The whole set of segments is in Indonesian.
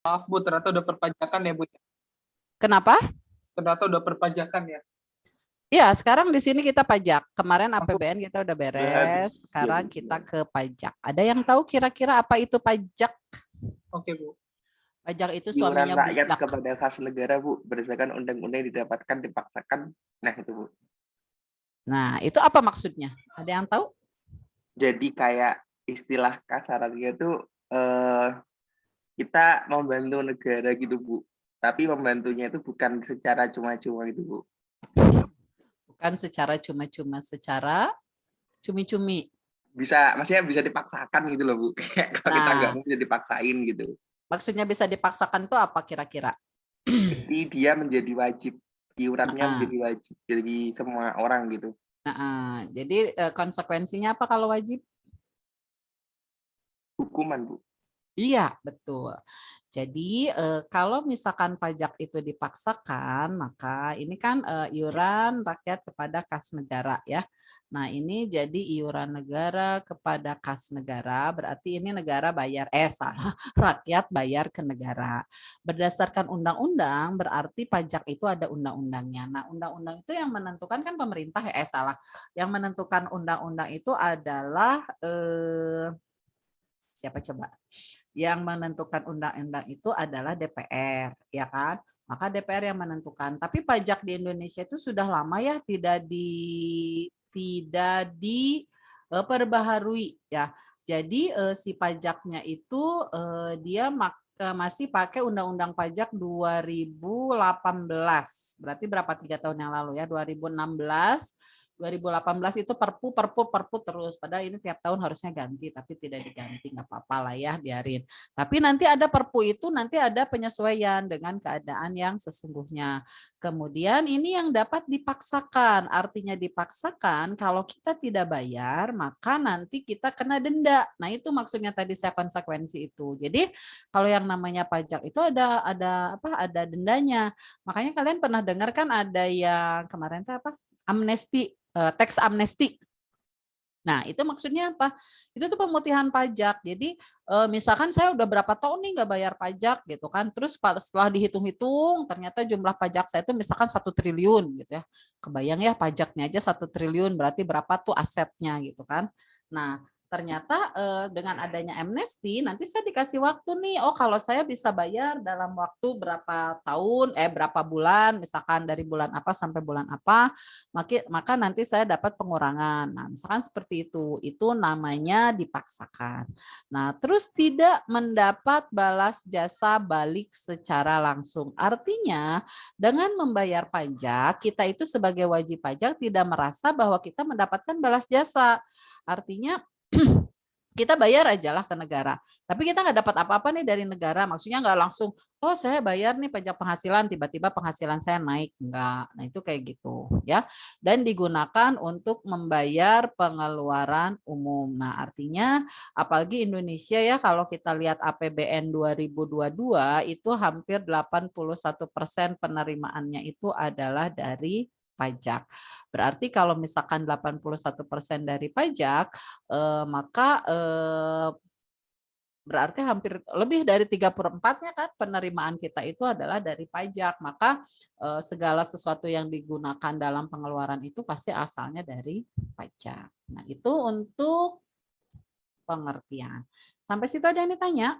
Maaf Bu, ternyata udah perpajakan ya Bu. Kenapa? Ternyata udah perpajakan ya. Ya, sekarang di sini kita pajak. Kemarin Ampun, APBN kita udah udah habis. beres, sekarang Jadi, kita ke pajak. Ada yang tahu kira-kira apa itu pajak? oke Bu. Pajak itu Iuran suaminya rakyat budak. kepada kas negara, Bu, berdasarkan undang-undang yang didapatkan dipaksakan. Nah, itu, Bu. Nah, itu apa maksudnya? Ada yang tahu? Jadi kayak istilah kasarannya tuh kita membantu negara gitu, Bu. Tapi membantunya itu bukan secara cuma-cuma gitu, Bu. Bukan secara cuma-cuma, secara cumi-cumi. Maksudnya bisa dipaksakan gitu loh, Bu. Kayak kalau kita nggak Nah, mau bisa dipaksain gitu. maksudnya bisa dipaksakan itu apa kira-kira? Jadi dia menjadi wajib. Iurannya Nah, menjadi wajib jadi semua orang gitu. jadi konsekuensinya apa kalau wajib? Hukuman, Bu. Iya, betul. Jadi kalau misalkan pajak itu dipaksakan, maka ini kan iuran rakyat kepada kas negara ya. Nah, ini jadi iuran negara kepada kas negara, berarti ini negara bayar, salah, rakyat bayar ke negara. Berdasarkan undang-undang, berarti pajak itu ada undang-undangnya. Nah, undang-undang itu yang menentukan kan pemerintah, salah. Yang menentukan undang-undang itu adalah siapa coba? Yang menentukan undang-undang itu adalah DPR, ya kan? Maka DPR yang menentukan. Tapi pajak di Indonesia itu sudah lama ya tidak diperbaharui ya. Jadi si pajaknya itu dia masih pakai Undang-Undang Pajak 2018. Berarti berapa 3 tahun yang lalu ya? 2018 itu perpu terus. Padahal ini tiap tahun harusnya ganti, tapi tidak diganti, nggak apa-apa lah ya, biarin. Tapi nanti ada perpu itu, nanti ada penyesuaian dengan keadaan yang sesungguhnya. Kemudian ini yang dapat dipaksakan, artinya dipaksakan kalau kita tidak bayar, maka nanti kita kena denda. Nah itu maksudnya tadi saya konsekuensi itu. Jadi kalau yang namanya pajak itu ada dendanya. Makanya kalian pernah dengar kan ada yang kemarin apa? Amnesti, tax amnesti. Nah, itu maksudnya apa? Itu tuh pemutihan pajak. Jadi, misalkan saya udah berapa tahun nih nggak bayar pajak gitu kan, terus setelah dihitung-hitung ternyata jumlah pajak saya itu misalkan 1 triliun gitu ya. Kebayang ya pajaknya aja 1 triliun, berarti berapa tuh asetnya gitu kan. Nah, ternyata dengan adanya amnesti nanti saya dikasih waktu nih, oh kalau saya bisa bayar dalam waktu berapa tahun, berapa bulan, misalkan dari bulan apa sampai bulan apa, maka nanti saya dapat pengurangan. Nah, misalkan seperti itu namanya dipaksakan. Nah, terus tidak mendapat balas jasa balik secara langsung. Artinya, dengan membayar pajak, kita itu sebagai wajib pajak tidak merasa bahwa kita mendapatkan balas jasa. Artinya kita bayar aja lah ke negara. Tapi kita nggak dapat apa-apa nih dari negara. Maksudnya nggak langsung, oh saya bayar nih pajak penghasilan, tiba-tiba penghasilan saya naik. Enggak. Nah itu kayak gitu ya. Dan digunakan untuk membayar pengeluaran umum. Nah artinya apalagi Indonesia ya kalau kita lihat APBN 2022 itu hampir 81% penerimaannya itu adalah dari pajak. Berarti kalau misalkan 81% dari pajak, maka berarti hampir lebih dari 3/4-nya kan penerimaan kita itu adalah dari pajak. Maka segala sesuatu yang digunakan dalam pengeluaran itu pasti asalnya dari pajak. Nah, itu untuk pengertian. Sampai situ ada yang ditanya?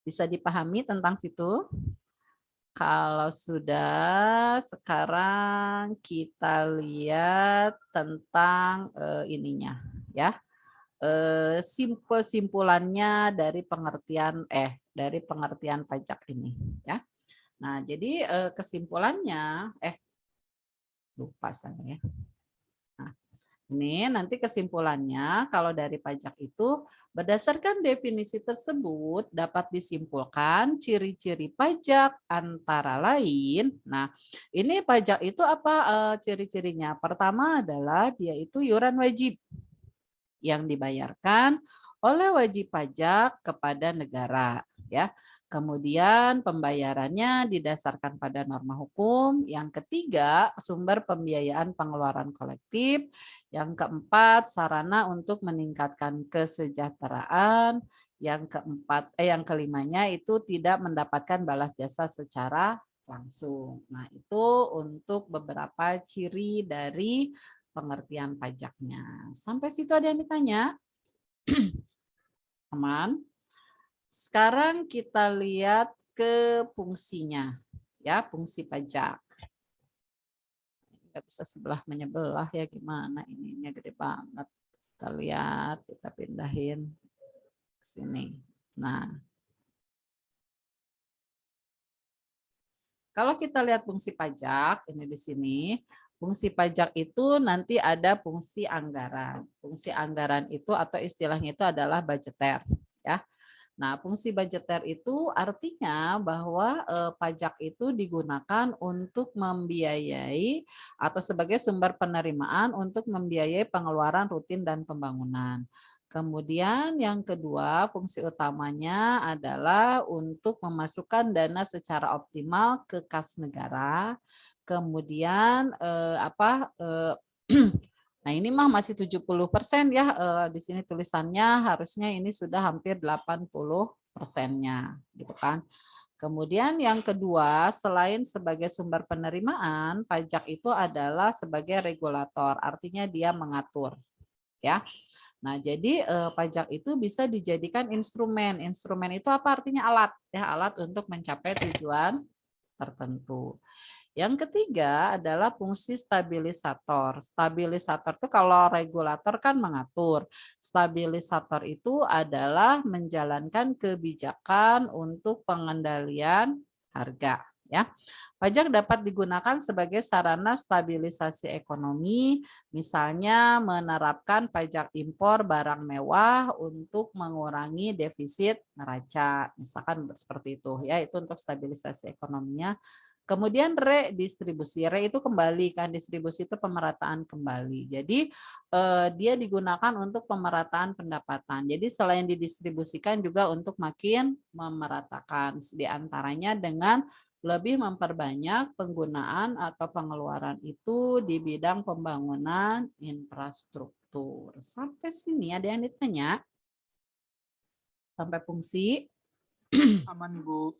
Bisa dipahami tentang situ? Kalau sudah, sekarang kita lihat tentang ininya ya. Simpulannya dari pengertian pajak ini ya. Nah, jadi kesimpulannya lupa saya ya. Nah, ini nanti kesimpulannya kalau dari pajak itu berdasarkan definisi tersebut dapat disimpulkan ciri-ciri pajak antara lain. Nah, ini pajak itu apa ciri-cirinya? Pertama adalah dia itu iuran wajib yang dibayarkan oleh wajib pajak kepada negara ya. Kemudian pembayarannya didasarkan pada norma hukum. Yang ketiga, sumber pembiayaan pengeluaran kolektif. Yang keempat, sarana untuk meningkatkan kesejahteraan. Yang kelimanya itu tidak mendapatkan balas jasa secara langsung. Nah, itu untuk beberapa ciri dari pengertian pajaknya. Sampai situ ada yang ditanya? Aman. Sekarang kita lihat ke fungsinya. Ya, fungsi pajak. Nggak bisa sebelah menyebelah ya, gimana ininya gede banget. Kita lihat, kita pindahin ke sini. Nah, kalau kita lihat fungsi pajak, ini di sini, fungsi pajak itu nanti ada fungsi anggaran. Fungsi anggaran itu atau istilahnya itu adalah budgeter, ya. Nah, fungsi budgeter itu artinya bahwa pajak itu digunakan untuk membiayai atau sebagai sumber penerimaan untuk membiayai pengeluaran rutin dan pembangunan. Kemudian yang kedua, fungsi utamanya adalah untuk memasukkan dana secara optimal ke kas negara. Kemudian nah ini mah masih 70% ya, di sini tulisannya harusnya ini sudah hampir 80%-nya gitu kan. Kemudian yang kedua, selain sebagai sumber penerimaan, pajak itu adalah sebagai regulator, artinya dia mengatur ya. Nah, jadi pajak itu bisa dijadikan instrumen. Instrumen itu apa artinya? Alat ya, alat untuk mencapai tujuan tertentu. Yang ketiga adalah fungsi stabilisator. Stabilisator itu kalau regulator kan mengatur. Stabilisator itu adalah menjalankan kebijakan untuk pengendalian harga ya. Pajak dapat digunakan sebagai sarana stabilisasi ekonomi, misalnya menerapkan pajak impor barang mewah untuk mengurangi defisit neraca, misalkan seperti itu ya, itu untuk stabilisasi ekonominya. Kemudian redistribusi, itu kembali kan, distribusi itu pemerataan kembali. Jadi dia digunakan untuk pemerataan pendapatan. Jadi selain didistribusikan juga untuk makin memeratakan, diantaranya dengan lebih memperbanyak penggunaan atau pengeluaran itu di bidang pembangunan infrastruktur. Sampai sini ada yang ditanya? Sampai fungsi? Aman, Bu.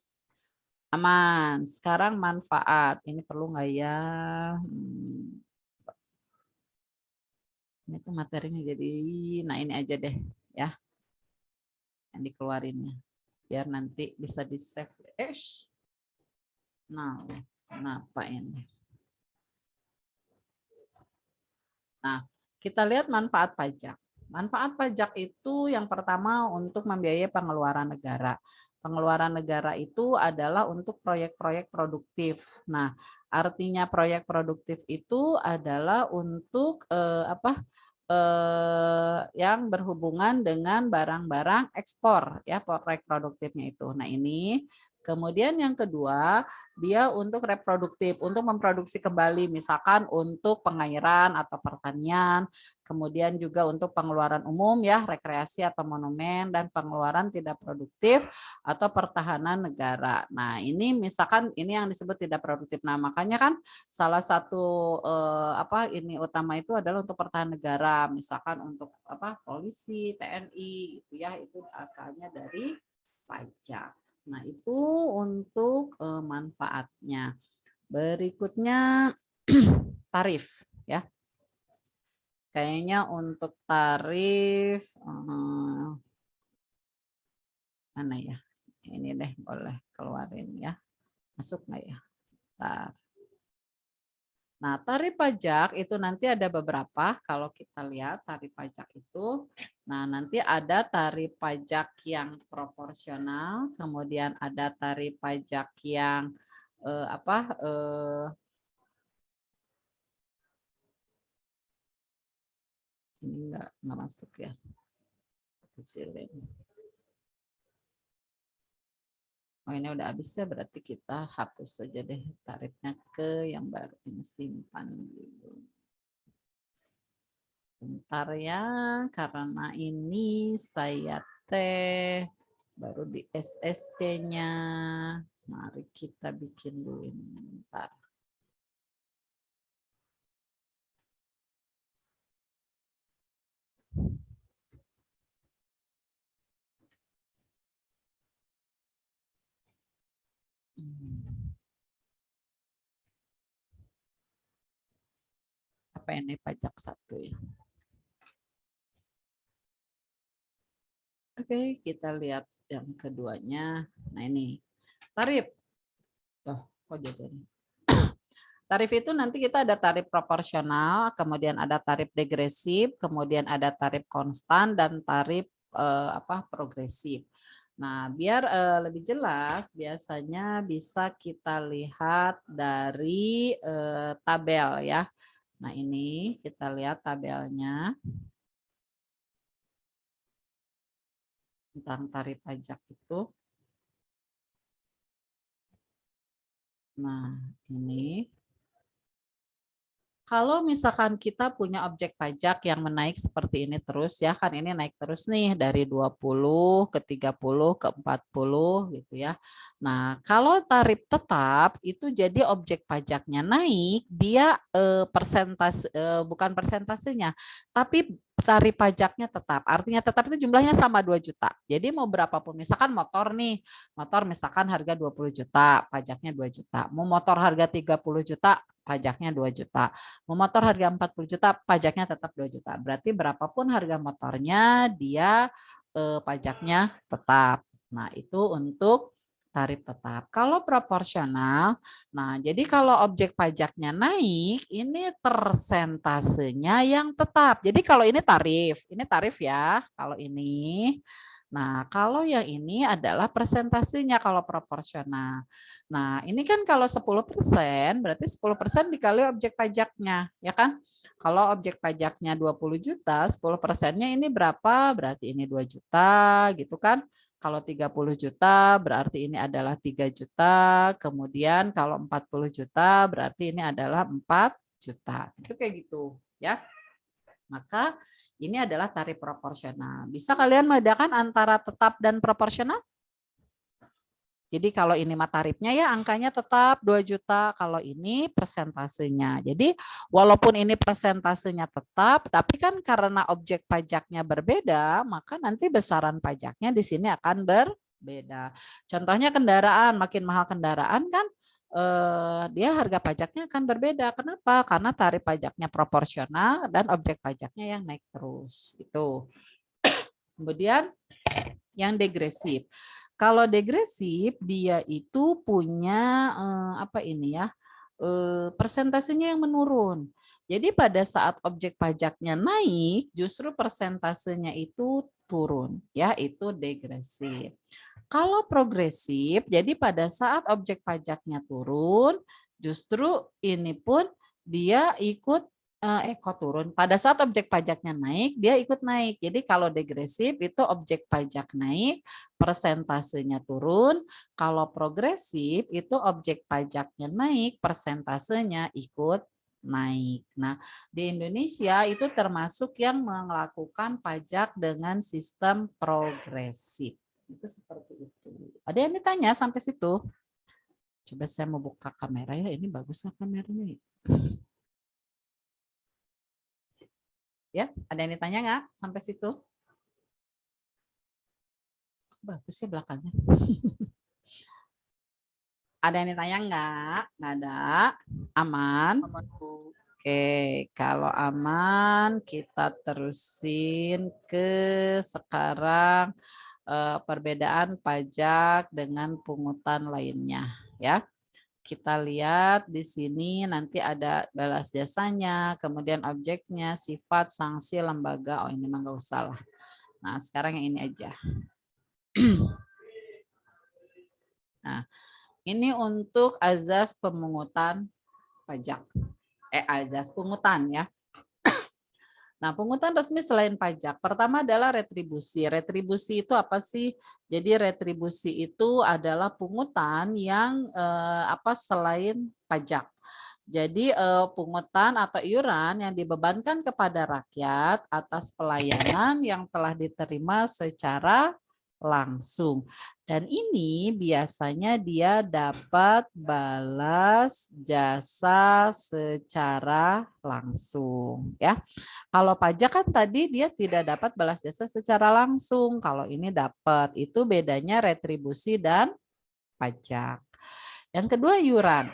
Aman. Sekarang manfaat. Ini perlu nggak ya? Ini tuh materinya jadi, nah ini aja deh ya. Yang dikeluarinnya. Biar nanti bisa di-save. Nah, kenapa ini? Nah, kita lihat manfaat pajak. Manfaat pajak itu yang pertama untuk membiayai pengeluaran negara. Pengeluaran negara itu adalah untuk proyek-proyek produktif. Nah, artinya proyek produktif itu adalah untuk yang berhubungan dengan barang-barang ekspor ya, proyek produktifnya itu. Nah, ini kemudian yang kedua, dia untuk reproduktif, untuk memproduksi kembali, misalkan untuk pengairan atau pertanian, kemudian juga untuk pengeluaran umum ya, rekreasi atau monumen, dan pengeluaran tidak produktif atau pertahanan negara. Nah, ini misalkan ini yang disebut tidak produktif. Nah, makanya kan salah satu ini utama itu adalah untuk pertahanan negara, misalkan untuk polisi, TNI, itu ya, itu asalnya dari pajak. Nah, itu untuk manfaatnya. Berikutnya tarif ya. Kayaknya untuk tarif mana ya? Ini deh boleh keluarin ya. Masuk nggak ya? Bentar. Nah, tarif pajak itu nanti ada beberapa. Kalau kita lihat tarif pajak itu, nah nanti ada tarif pajak yang proporsional, kemudian ada tarif pajak yang ini nggak masuk ya. Kecilin. Oh, ini udah habis ya, berarti kita hapus saja deh tarifnya ke yang baru, ini simpan dulu. Bentar ya, karena ini saya baru di SSC-nya. Mari kita bikin dulu ini. Bentar. Apa ini pajak 1 ya? Oke, kita lihat yang keduanya. Nah ini tarif. Oh, kok jadi ini? Tarif itu nanti kita ada tarif proporsional, kemudian ada tarif degresif, kemudian ada tarif konstan dan tarif progresif. Nah, biar lebih jelas, biasanya bisa kita lihat dari tabel ya. Nah, ini kita lihat tabelnya tentang tarif pajak itu. Nah, ini. Kalau misalkan kita punya objek pajak yang menaik seperti ini terus ya, kan ini naik terus nih dari 20 ke 30 ke 40 gitu ya. Nah, kalau tarif tetap itu jadi objek pajaknya naik, dia persentase bukan persentasenya, tapi tarif pajaknya tetap. Artinya tetap itu jumlahnya sama 2 juta. Jadi mau berapapun, misalkan motor nih, motor misalkan harga 20 juta, pajaknya 2 juta. Mau motor harga 30 juta, pajaknya 2 juta. Mau motor harga 40 juta, pajaknya tetap 2 juta. Berarti berapapun harga motornya, dia pajaknya tetap. Nah, itu untuk tarif tetap. Kalau proporsional, nah jadi kalau objek pajaknya naik, ini persentasenya yang tetap. Jadi kalau ini tarif ya, kalau ini. Nah, kalau yang ini adalah persentasenya kalau proporsional. Nah, ini kan kalau 10%, berarti 10% dikali objek pajaknya, ya kan? Kalau objek pajaknya 20 juta, 10%-nya ini berapa? Berarti ini 2 juta, gitu kan? Kalau 30 juta, berarti ini adalah 3 juta. Kemudian kalau 40 juta, berarti ini adalah 4 juta. Itu kayak gitu, ya. Maka ini adalah tarif proporsional. Bisa kalian membedakan antara tetap dan proporsional? Jadi kalau ini mah tarifnya ya angkanya tetap 2 juta, kalau ini persentasenya. Jadi walaupun ini persentasenya tetap, tapi kan karena objek pajaknya berbeda, maka nanti besaran pajaknya di sini akan berbeda. Contohnya kendaraan, makin mahal kendaraan kan dia harga pajaknya akan berbeda. Kenapa? Karena tarif pajaknya proporsional dan objek pajaknya yang naik terus. Itu. Kemudian yang degresif. Kalau degresif dia itu punya persentasenya yang menurun. Jadi pada saat objek pajaknya naik, justru persentasenya itu turun, ya itu degresif. Kalau progresif, jadi pada saat objek pajaknya turun, justru ini pun dia ikut kok turun. Pada saat objek pajaknya naik, dia ikut naik. Jadi kalau degresif itu objek pajak naik, persentasenya turun. Kalau progresif itu objek pajaknya naik, persentasenya ikut naik. Nah, di Indonesia itu termasuk yang melakukan pajak dengan sistem progresif. Itu seperti itu. Ada yang ditanya sampai situ? Coba saya mau buka kamera ya. Ini bagus nggak kameranya? Ya, ada yang ditanya nggak sampai situ? Bagus ya belakangnya. Ada yang ditanya nggak? Nggak ada. Aman? Aman, Bu. Oke, kalau aman kita terusin ke sekarang perbedaan pajak dengan pungutan lainnya, ya. Kita lihat di sini nanti ada balas jasanya, kemudian objeknya, sifat, sanksi, lembaga. Oh ini mah nggak usah lah. Nah sekarang yang ini aja. Nah ini untuk azas pemungutan pajak. Azas pungutan ya. Nah, pungutan resmi selain pajak. Pertama adalah retribusi. Retribusi itu apa sih? Jadi retribusi itu adalah pungutan yang selain pajak. Jadi pungutan atau iuran yang dibebankan kepada rakyat atas pelayanan yang telah diterima secara langsung. Dan ini biasanya dia dapat balas jasa secara langsung, ya. Kalau pajak kan tadi dia tidak dapat balas jasa secara langsung. Kalau ini dapat. Itu bedanya retribusi dan pajak. Yang kedua iuran.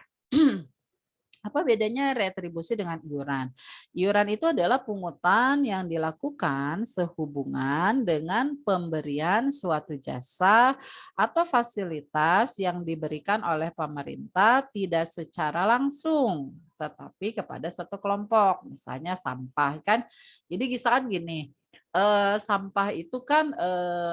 Apa bedanya retribusi dengan iuran? Iuran itu adalah pungutan yang dilakukan sehubungan dengan pemberian suatu jasa atau fasilitas yang diberikan oleh pemerintah tidak secara langsung, tetapi kepada suatu kelompok, misalnya sampah kan. Jadi misalkan gini, sampah itu kan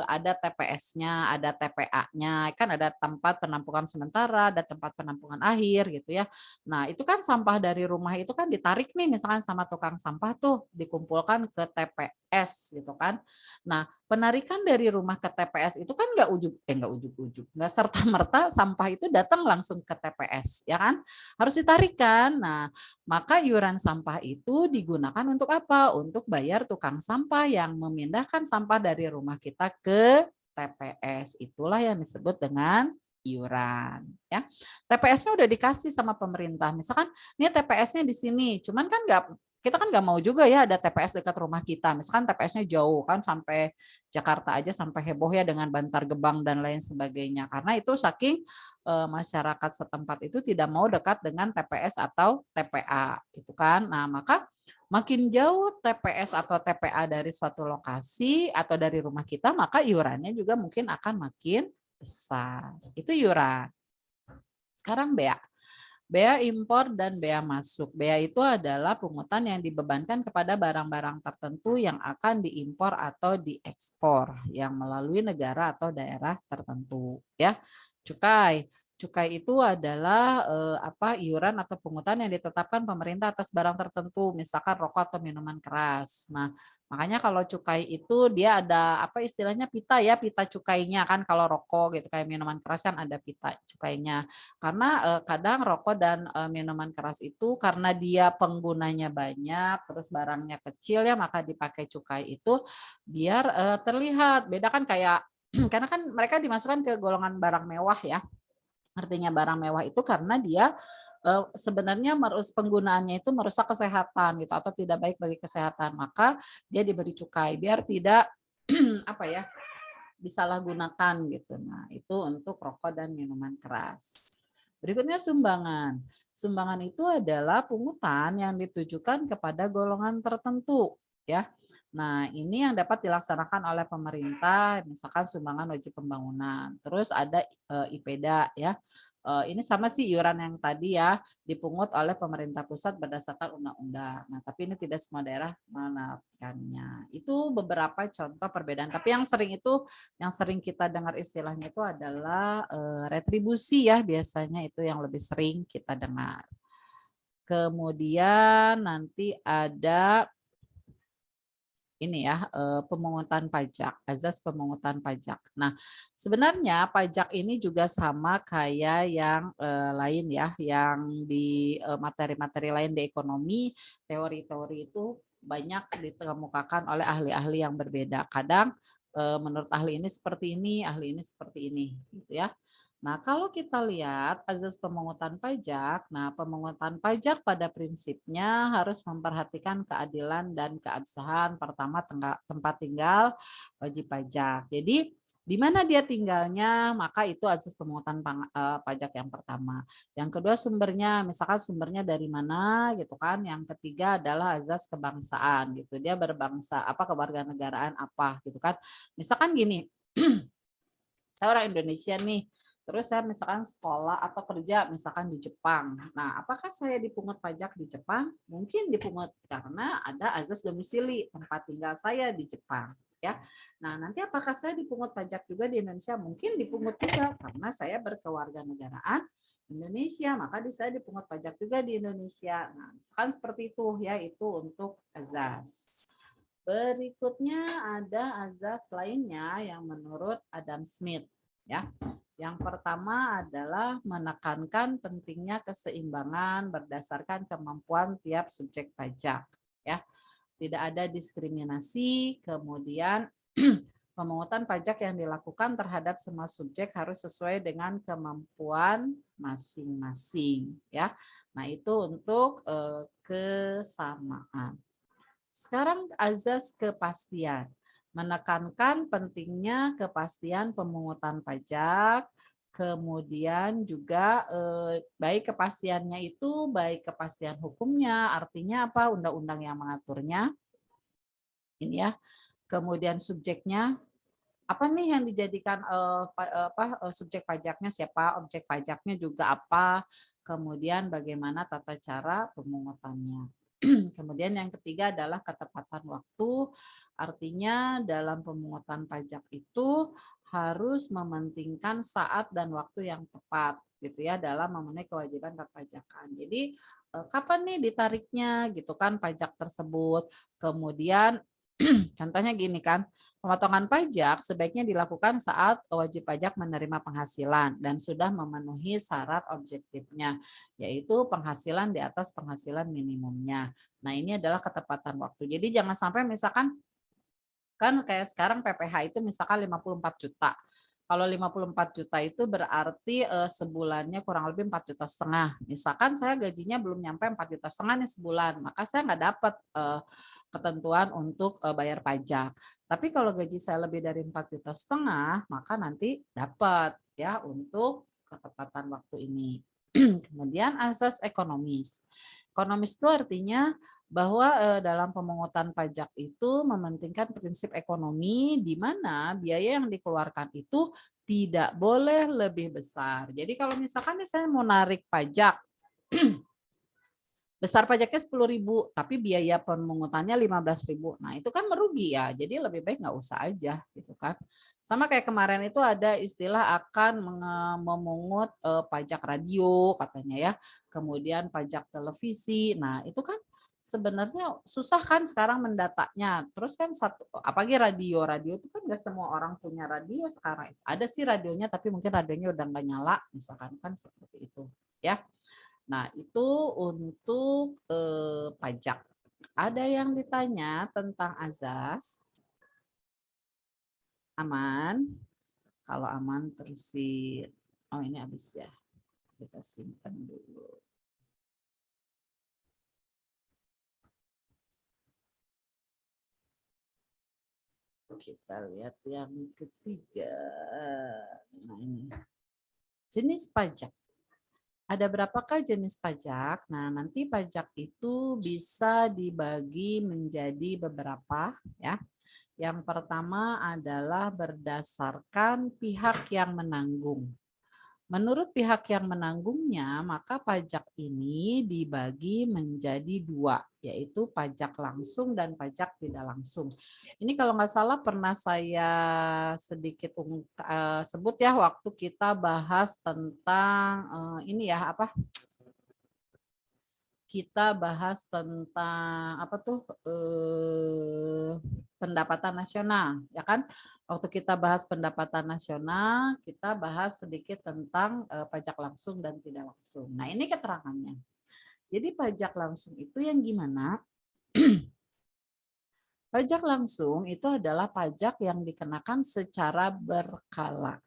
ada TPS-nya, ada TPA-nya, kan ada tempat penampungan sementara, ada tempat penampungan akhir gitu ya. Nah, itu kan sampah dari rumah itu kan ditarik nih misalkan sama tukang sampah tuh, dikumpulkan ke TPS gitu kan. Nah, penarikan dari rumah ke TPS itu kan nggak ujug-ujug, nggak serta-merta sampah itu datang langsung ke TPS, ya kan? Harus ditarikan. Nah, maka iuran sampah itu digunakan untuk apa? Untuk bayar tukang sampah yang memindahkan sampah dari rumah kita ke TPS. Itulah yang disebut dengan iuran, ya. TPS-nya udah dikasih sama pemerintah. Misalkan ini TPS-nya di sini, cuman kan kita kan nggak mau juga ya ada TPS dekat rumah kita. Misalkan TPS-nya jauh kan sampai Jakarta aja sampai heboh ya dengan Bantar Gebang dan lain sebagainya. Karena itu saking masyarakat setempat itu tidak mau dekat dengan TPS atau TPA, itu kan. Nah, maka makin jauh TPS atau TPA dari suatu lokasi atau dari rumah kita, maka iurannya juga mungkin akan makin besar. Itu iuran. Sekarang bea. Bea impor dan bea masuk. Bea itu adalah pungutan yang dibebankan kepada barang-barang tertentu yang akan diimpor atau diekspor yang melalui negara atau daerah tertentu, ya. Cukai. Cukai itu adalah iuran atau pungutan yang ditetapkan pemerintah atas barang tertentu, misalkan rokok atau minuman keras. Nah, makanya kalau cukai itu dia ada apa istilahnya pita ya, pita cukainya kan kalau rokok gitu kayak minuman keras kan ada pita cukainya. Karena kadang rokok dan minuman keras itu karena dia penggunanya banyak, terus barangnya kecil ya, maka dipakai cukai itu biar terlihat. Beda kan kayak karena kan mereka dimasukkan ke golongan barang mewah ya. Artinya barang mewah itu karena dia sebenarnya penggunaannya itu merusak kesehatan gitu atau tidak baik bagi kesehatan, maka dia diberi cukai biar tidak apa ya disalahgunakan gitu. Nah, itu untuk rokok dan minuman keras. Berikutnya sumbangan. Sumbangan itu adalah pungutan yang ditujukan kepada golongan tertentu, ya. Nah, ini yang dapat dilaksanakan oleh pemerintah, misalkan sumbangan wajib pembangunan. Terus ada IPEDA, ya. Ini sama sih iuran yang tadi ya, dipungut oleh pemerintah pusat berdasarkan undang-undang. Nah, tapi ini tidak semua daerah menerapkannya. Itu beberapa contoh perbedaan. Tapi yang sering kita dengar istilahnya itu adalah retribusi ya, biasanya itu yang lebih sering kita dengar. Kemudian nanti ada ini ya, pemungutan pajak, azas pemungutan pajak. Nah, sebenarnya pajak ini juga sama kayak yang lain ya, yang di materi-materi lain di ekonomi, teori-teori itu banyak dikemukakan oleh ahli-ahli yang berbeda. Kadang menurut ahli ini seperti ini, ahli ini seperti ini, gitu ya. Nah, kalau kita lihat azas pemungutan pajak, nah pemungutan pajak pada prinsipnya harus memperhatikan keadilan dan keabsahan. Pertama, tempat tinggal wajib pajak. Jadi, di mana dia tinggalnya, maka itu azas pemungutan pajak yang pertama. Yang kedua sumbernya, misalkan sumbernya dari mana gitu kan. Yang ketiga adalah azas kebangsaan gitu. Dia berbangsa apa, kewarganegaraan apa gitu kan. Misalkan gini, saya orang Indonesia nih, terus saya misalkan sekolah atau kerja misalkan di Jepang. Nah, apakah saya dipungut pajak di Jepang? Mungkin dipungut karena ada azas domisili, tempat tinggal saya di Jepang. Ya, nah nanti apakah saya dipungut pajak juga di Indonesia? Mungkin dipungut juga karena saya berkewarganegaraan Indonesia, maka saya dipungut pajak juga di Indonesia. Nah, misalkan seperti itu ya, itu untuk azas. Berikutnya ada azas lainnya yang menurut Adam Smith ya. Yang pertama adalah menekankan pentingnya keseimbangan berdasarkan kemampuan tiap subjek pajak ya. Tidak ada diskriminasi, kemudian pemungutan pajak yang dilakukan terhadap semua subjek harus sesuai dengan kemampuan masing-masing ya. Nah, itu untuk kesamaan. Sekarang azas kepastian. Menekankan pentingnya kepastian pemungutan pajak Kemudian juga baik kepastiannya itu, baik kepastian hukumnya, artinya apa, undang-undang yang mengaturnya, ini ya. Kemudian subjeknya, apa nih yang dijadikan subjek pajaknya siapa, objek pajaknya juga apa, kemudian bagaimana tata cara pemungutannya. Kemudian yang ketiga adalah ketepatan waktu, artinya dalam pemungutan pajak itu harus mementingkan saat dan waktu yang tepat gitu ya dalam memenuhi kewajiban perpajakan. Jadi kapan nih ditariknya gitu kan pajak tersebut. Kemudian contohnya gini kan, pemotongan pajak sebaiknya dilakukan saat wajib pajak menerima penghasilan dan sudah memenuhi syarat objektifnya, yaitu penghasilan di atas penghasilan minimumnya. Nah, ini adalah ketepatan waktu. Jadi jangan sampai misalkan kan kayak sekarang PPh itu misalkan 54 juta. Kalau 54 juta itu berarti sebulannya kurang lebih 4,5 juta. Misalkan saya gajinya belum nyampe 4,5 juta nih sebulan, maka saya nggak dapat ketentuan untuk bayar pajak. Tapi kalau gaji saya lebih dari 4,5 juta, maka nanti dapat ya untuk ketepatan waktu ini. Kemudian asas ekonomis. Ekonomis itu artinya bahwa dalam pemungutan pajak itu mementingkan prinsip ekonomi di mana biaya yang dikeluarkan itu tidak boleh lebih besar. Jadi kalau misalkan saya mau narik pajak, besar pajaknya 10.000, tapi biaya pemungutannya 15.000. Nah itu kan merugi ya, jadi lebih baik nggak usah aja gitu kan. Sama kayak kemarin itu ada istilah akan memungut pajak radio katanya ya, kemudian pajak televisi. Nah itu kan sebenarnya susah kan sekarang mendatanya. Terus kan apalagi radio itu kan nggak semua orang punya radio sekarang. Ada sih radionya tapi mungkin radionya udah nggak nyala misalkan kan seperti itu ya. Nah itu untuk pajak. Ada yang ditanya tentang azas? Aman? Kalau aman terusin. Oh ini habis ya. Kita simpan dulu. Kita lihat yang ketiga. Nah ini. Jenis pajak. Ada berapakah jenis pajak? Nah, nanti pajak itu bisa dibagi menjadi beberapa ya. Yang pertama adalah berdasarkan pihak yang menanggung. Menurut pihak yang menanggungnya, maka pajak ini dibagi menjadi dua, yaitu pajak langsung dan pajak tidak langsung. Ini kalau nggak salah pernah saya sedikit sebut ya waktu kita bahas tentang ini ya apa? Kita bahas tentang apa tuh pendapatan nasional, ya kan? Waktu kita bahas pendapatan nasional, kita bahas sedikit tentang pajak langsung dan tidak langsung. Nah, ini keterangannya. Jadi pajak langsung itu yang gimana? Pajak langsung itu adalah pajak yang dikenakan secara berkala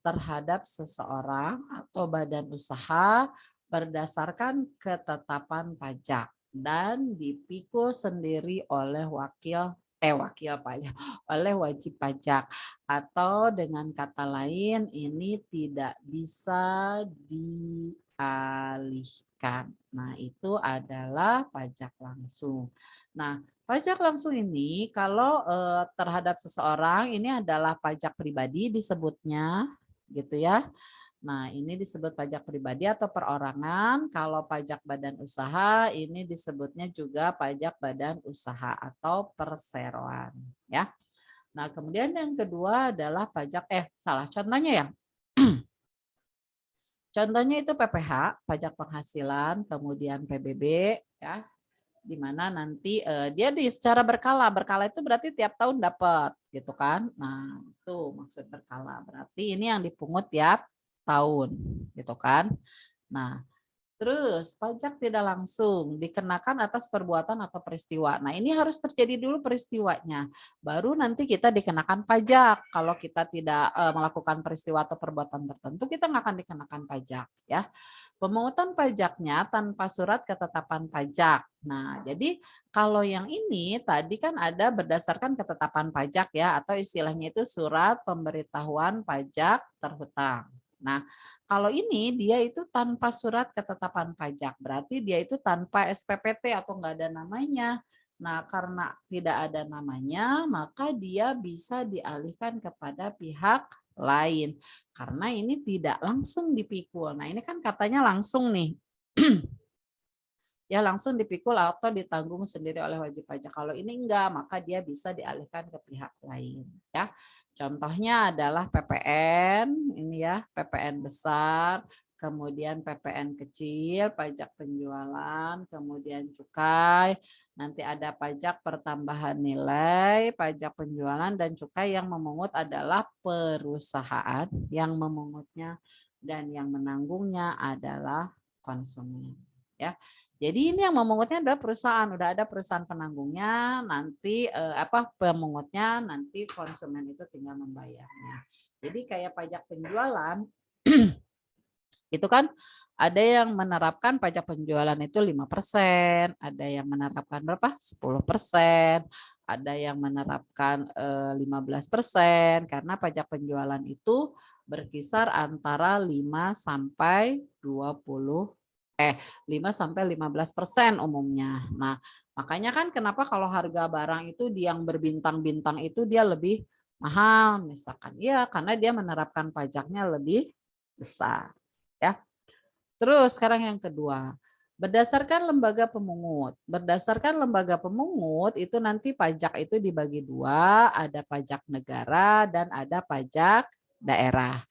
terhadap seseorang atau badan usaha berdasarkan ketetapan pajak dan dipikul sendiri oleh wakil pajak, oleh wajib pajak, atau dengan kata lain ini tidak bisa dialihkan. Nah, itu adalah pajak langsung. Nah, pajak langsung ini kalau terhadap seseorang ini adalah pajak pribadi disebutnya gitu ya. Nah, ini disebut pajak pribadi atau perorangan. Kalau pajak badan usaha ini disebutnya juga pajak badan usaha atau perseroan ya. Nah, kemudian yang kedua adalah pajak contohnya ya. Contohnya itu PPh, pajak penghasilan, kemudian PBB ya. Di mana nanti dia secara berkala itu berarti tiap tahun dapat gitu kan. Nah, itu maksud berkala. Berarti ini yang dipungut tiap tahun gitu kan. Nah, terus pajak tidak langsung dikenakan atas perbuatan atau peristiwa. Nah, ini harus terjadi dulu peristiwanya. Baru nanti kita dikenakan pajak. Kalau kita tidak melakukan peristiwa atau perbuatan tertentu, kita nggak akan dikenakan pajak ya. Pemungutan pajaknya tanpa surat ketetapan pajak. Nah, jadi kalau yang ini tadi kan ada berdasarkan ketetapan pajak ya, atau istilahnya itu surat pemberitahuan pajak terhutang Nah, kalau ini dia itu tanpa surat ketetapan pajak, berarti dia itu tanpa SPPT atau nggak ada namanya. Nah, karena tidak ada namanya, maka dia bisa dialihkan kepada pihak lain. Karena ini tidak langsung dipikul. Nah, ini kan katanya langsung nih. Ya langsung dipikul atau ditanggung sendiri oleh wajib pajak. Kalau ini enggak, maka dia bisa dialihkan ke pihak lain. Ya, contohnya adalah PPN, ini ya PPN besar, kemudian PPN kecil, pajak penjualan, kemudian cukai, nanti ada pajak pertambahan nilai, pajak penjualan dan cukai yang memungut adalah perusahaan, yang memungutnya dan yang menanggungnya adalah konsumen. Ya, jadi ini yang memungutnya adalah perusahaan, udah ada perusahaan penanggungnya, nanti pemungutnya, nanti konsumen itu tinggal membayarnya. Jadi kayak pajak penjualan itu kan ada yang menerapkan pajak penjualan itu 5%, ada yang menerapkan berapa? 10%, ada yang menerapkan 15% karena pajak penjualan itu berkisar antara 5 sampai 15% umumnya. Nah, makanya kan kenapa kalau harga barang itu yang berbintang-bintang itu dia lebih mahal misalkan. Ya, karena dia menerapkan pajaknya lebih besar, ya. Terus sekarang yang kedua, berdasarkan lembaga pemungut. Berdasarkan lembaga pemungut itu nanti pajak itu dibagi dua, ada pajak negara dan ada pajak daerah.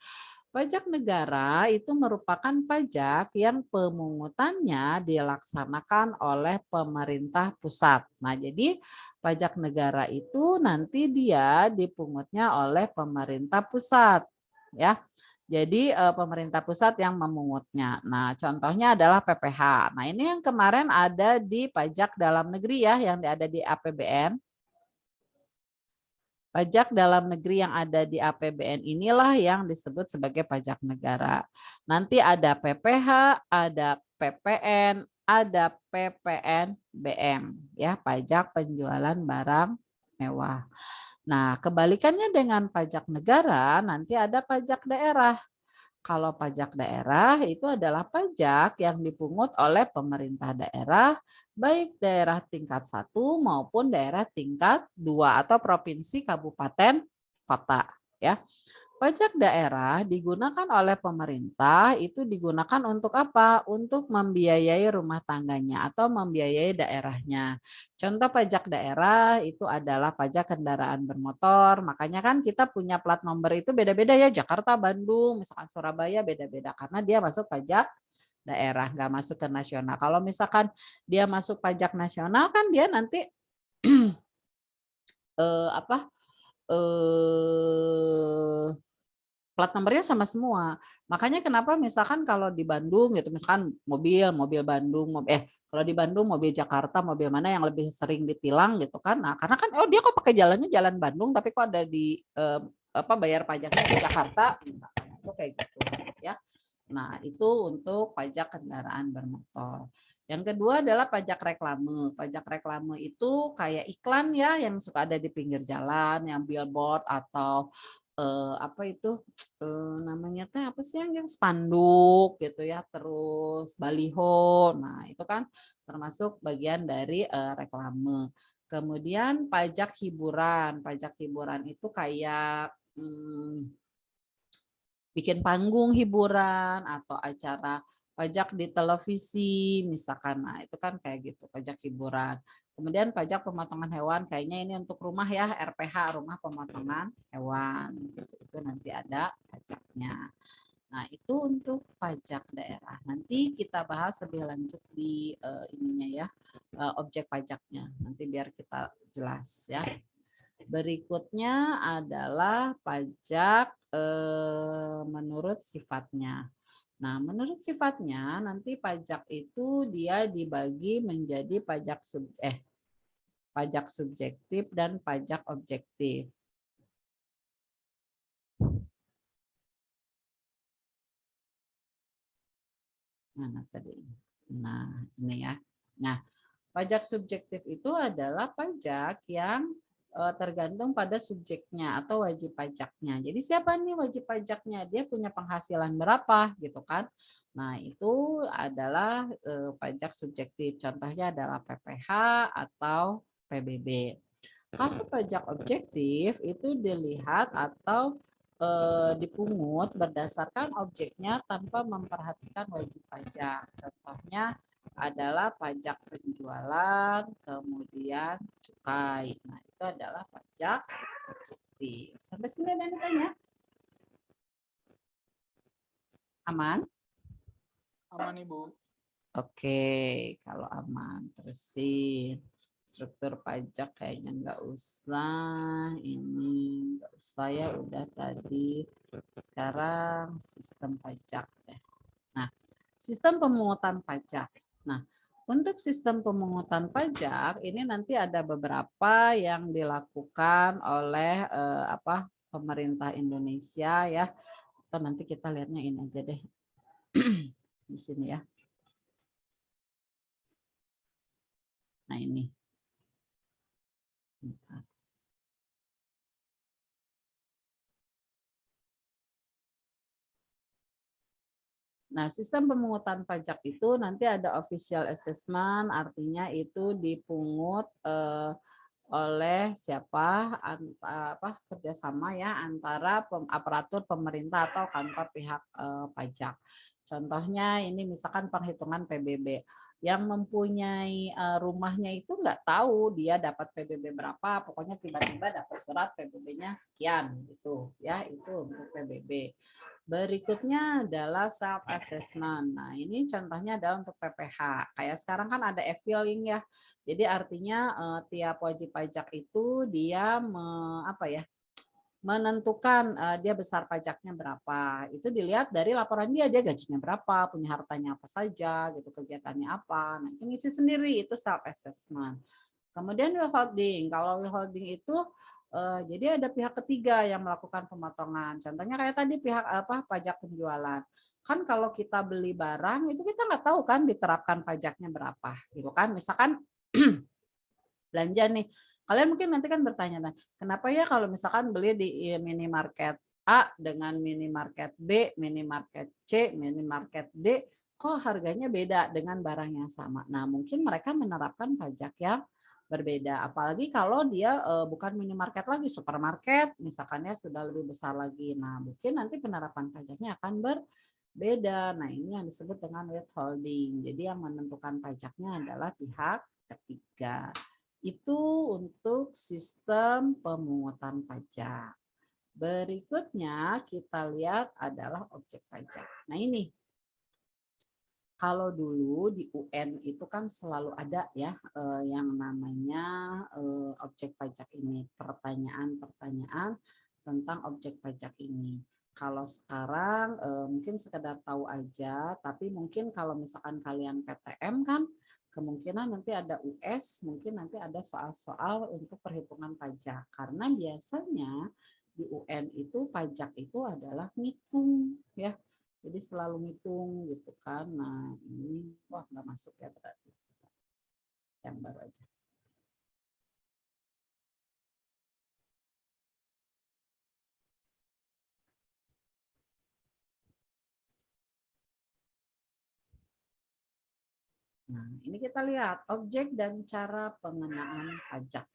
Pajak negara itu merupakan pajak yang pemungutannya dilaksanakan oleh pemerintah pusat. Nah, jadi pajak negara itu nanti dia dipungutnya oleh pemerintah pusat, ya. Jadi pemerintah pusat yang memungutnya. Nah, contohnya adalah PPH. Nah, ini yang kemarin ada di pajak dalam negeri ya, yang ada di APBN. Pajak dalam negeri yang ada di APBN inilah yang disebut sebagai pajak negara. Nanti ada PPH, ada PPN, ada PPNBM, ya, pajak penjualan barang mewah. Nah, kebalikannya dengan pajak negara, nanti ada pajak daerah. Kalau pajak daerah itu adalah pajak yang dipungut oleh pemerintah daerah, baik daerah tingkat 1 maupun daerah tingkat 2 atau provinsi, kabupaten, kota. Ya. Pajak daerah digunakan oleh pemerintah itu digunakan untuk apa? Untuk membiayai rumah tangganya atau membiayai daerahnya. Contoh pajak daerah itu adalah pajak kendaraan bermotor. Makanya kan kita punya plat nomor itu beda-beda ya. Jakarta, Bandung, misalkan Surabaya beda-beda karena dia masuk pajak daerah, nggak masuk ke nasional. Kalau misalkan dia masuk pajak nasional kan dia nanti apa? Plat nomornya sama semua. Makanya kenapa misalkan kalau di Bandung gitu, misalkan mobil Bandung, kalau di Bandung mobil Jakarta, mobil mana yang lebih sering ditilang gitu kan. Nah, karena kan dia kok pakai jalannya jalan Bandung tapi kok ada di bayar pajaknya di Jakarta, itu kayak gitu ya. Nah, itu untuk pajak kendaraan bermotor. Yang kedua adalah pajak reklame. Pajak reklame itu kayak iklan ya yang suka ada di pinggir jalan, yang billboard atau namanya teh apa sih yang spanduk gitu ya, terus baliho. Nah, itu kan termasuk bagian dari reklame. Kemudian pajak hiburan. Pajak hiburan itu kayak bikin panggung hiburan atau acara pajak di televisi misalkan. Nah, itu kan kayak gitu, pajak hiburan. Kemudian pajak pemotongan hewan, kayaknya ini untuk rumah ya, RPH, rumah pemotongan hewan. Itu nanti ada pajaknya. Nah, itu untuk pajak daerah. Nanti kita bahas lebih lanjut di ininya ya, objek pajaknya. Nanti biar kita jelas ya. Berikutnya adalah pajak menurut sifatnya. Nah, menurut sifatnya nanti pajak itu dia dibagi menjadi pajak subjektif dan pajak objektif. Mana tadi? Nah, ini ya. Nah, pajak subjektif itu adalah pajak yang tergantung pada subjeknya atau wajib pajaknya. Jadi siapa nih wajib pajaknya? Dia punya penghasilan berapa gitu kan? Nah, itu adalah pajak subjektif. Contohnya adalah PPh atau PBB. Kalau pajak objektif itu dilihat atau dipungut berdasarkan objeknya tanpa memperhatikan wajib pajak. Contohnya adalah pajak penjualan, kemudian cukai. Nah, itu adalah pajak objektif. Sampai sini ada yang tanya? Aman? Aman Ibu. Oke, kalau aman terusin. Struktur pajak kayaknya nggak usah. Ini nggak usah ya, udah tadi. Sekarang sistem pajak. Nah, sistem pemungutan pajak. Nah, untuk sistem pemungutan pajak ini nanti ada beberapa yang dilakukan oleh pemerintah Indonesia ya. Atau nanti kita lihatnya ini aja deh. Di sini ya. Nah, ini. Bentar. Nah, sistem pemungutan pajak itu nanti ada official assessment, artinya itu dipungut oleh siapa kerjasama ya antara aparatur pemerintah atau kantor pihak pajak. Contohnya ini misalkan penghitungan PBB. Yang mempunyai rumahnya itu nggak tahu dia dapat PBB berapa, pokoknya tiba-tiba dapat surat PBB-nya sekian gitu ya, itu untuk PBB. Berikutnya adalah self assessment. Nah, ini contohnya adalah untuk PPh. Kayak sekarang kan ada e-filing ya. Jadi artinya tiap wajib pajak itu dia menentukan dia besar pajaknya berapa. Itu dilihat dari laporan dia gajinya berapa, punya hartanya apa saja, gitu, kegiatannya apa. Nah, itu ngisi sendiri, itu self assessment. Kemudian withholding. Kalau withholding itu jadi ada pihak ketiga yang melakukan pemotongan. Contohnya kayak tadi pihak pajak penjualan. Kan kalau kita beli barang itu kita nggak tahu kan diterapkan pajaknya berapa, gitu kan? Misalkan belanja nih. Kalian mungkin nanti kan bertanya, kenapa ya kalau misalkan beli di minimarket A dengan minimarket B, minimarket C, minimarket D, kok harganya beda dengan barang yang sama? Nah, mungkin mereka menerapkan pajak yang berbeda. Apalagi kalau dia bukan minimarket lagi, supermarket, misalkannya sudah lebih besar lagi. Nah, mungkin nanti penerapan pajaknya akan berbeda. Nah, ini yang disebut dengan withholding. Jadi yang menentukan pajaknya adalah pihak ketiga. Itu untuk sistem pemungutan pajak. Berikutnya kita lihat adalah objek pajak. Nah, ini kalau dulu di UN itu kan selalu ada ya yang namanya objek pajak ini, pertanyaan-pertanyaan tentang objek pajak ini. Kalau sekarang mungkin sekedar tahu aja, tapi mungkin kalau misalkan kalian PTM kan kemungkinan nanti ada US, mungkin nanti ada soal-soal untuk perhitungan pajak. Karena biasanya di UN itu pajak itu adalah ngitung ya. Jadi selalu ngitung gitu kan. Nah, ini wah nggak masuk ya berarti. Yang baru aja. Nah, ini kita lihat objek dan cara pengenaan pajak.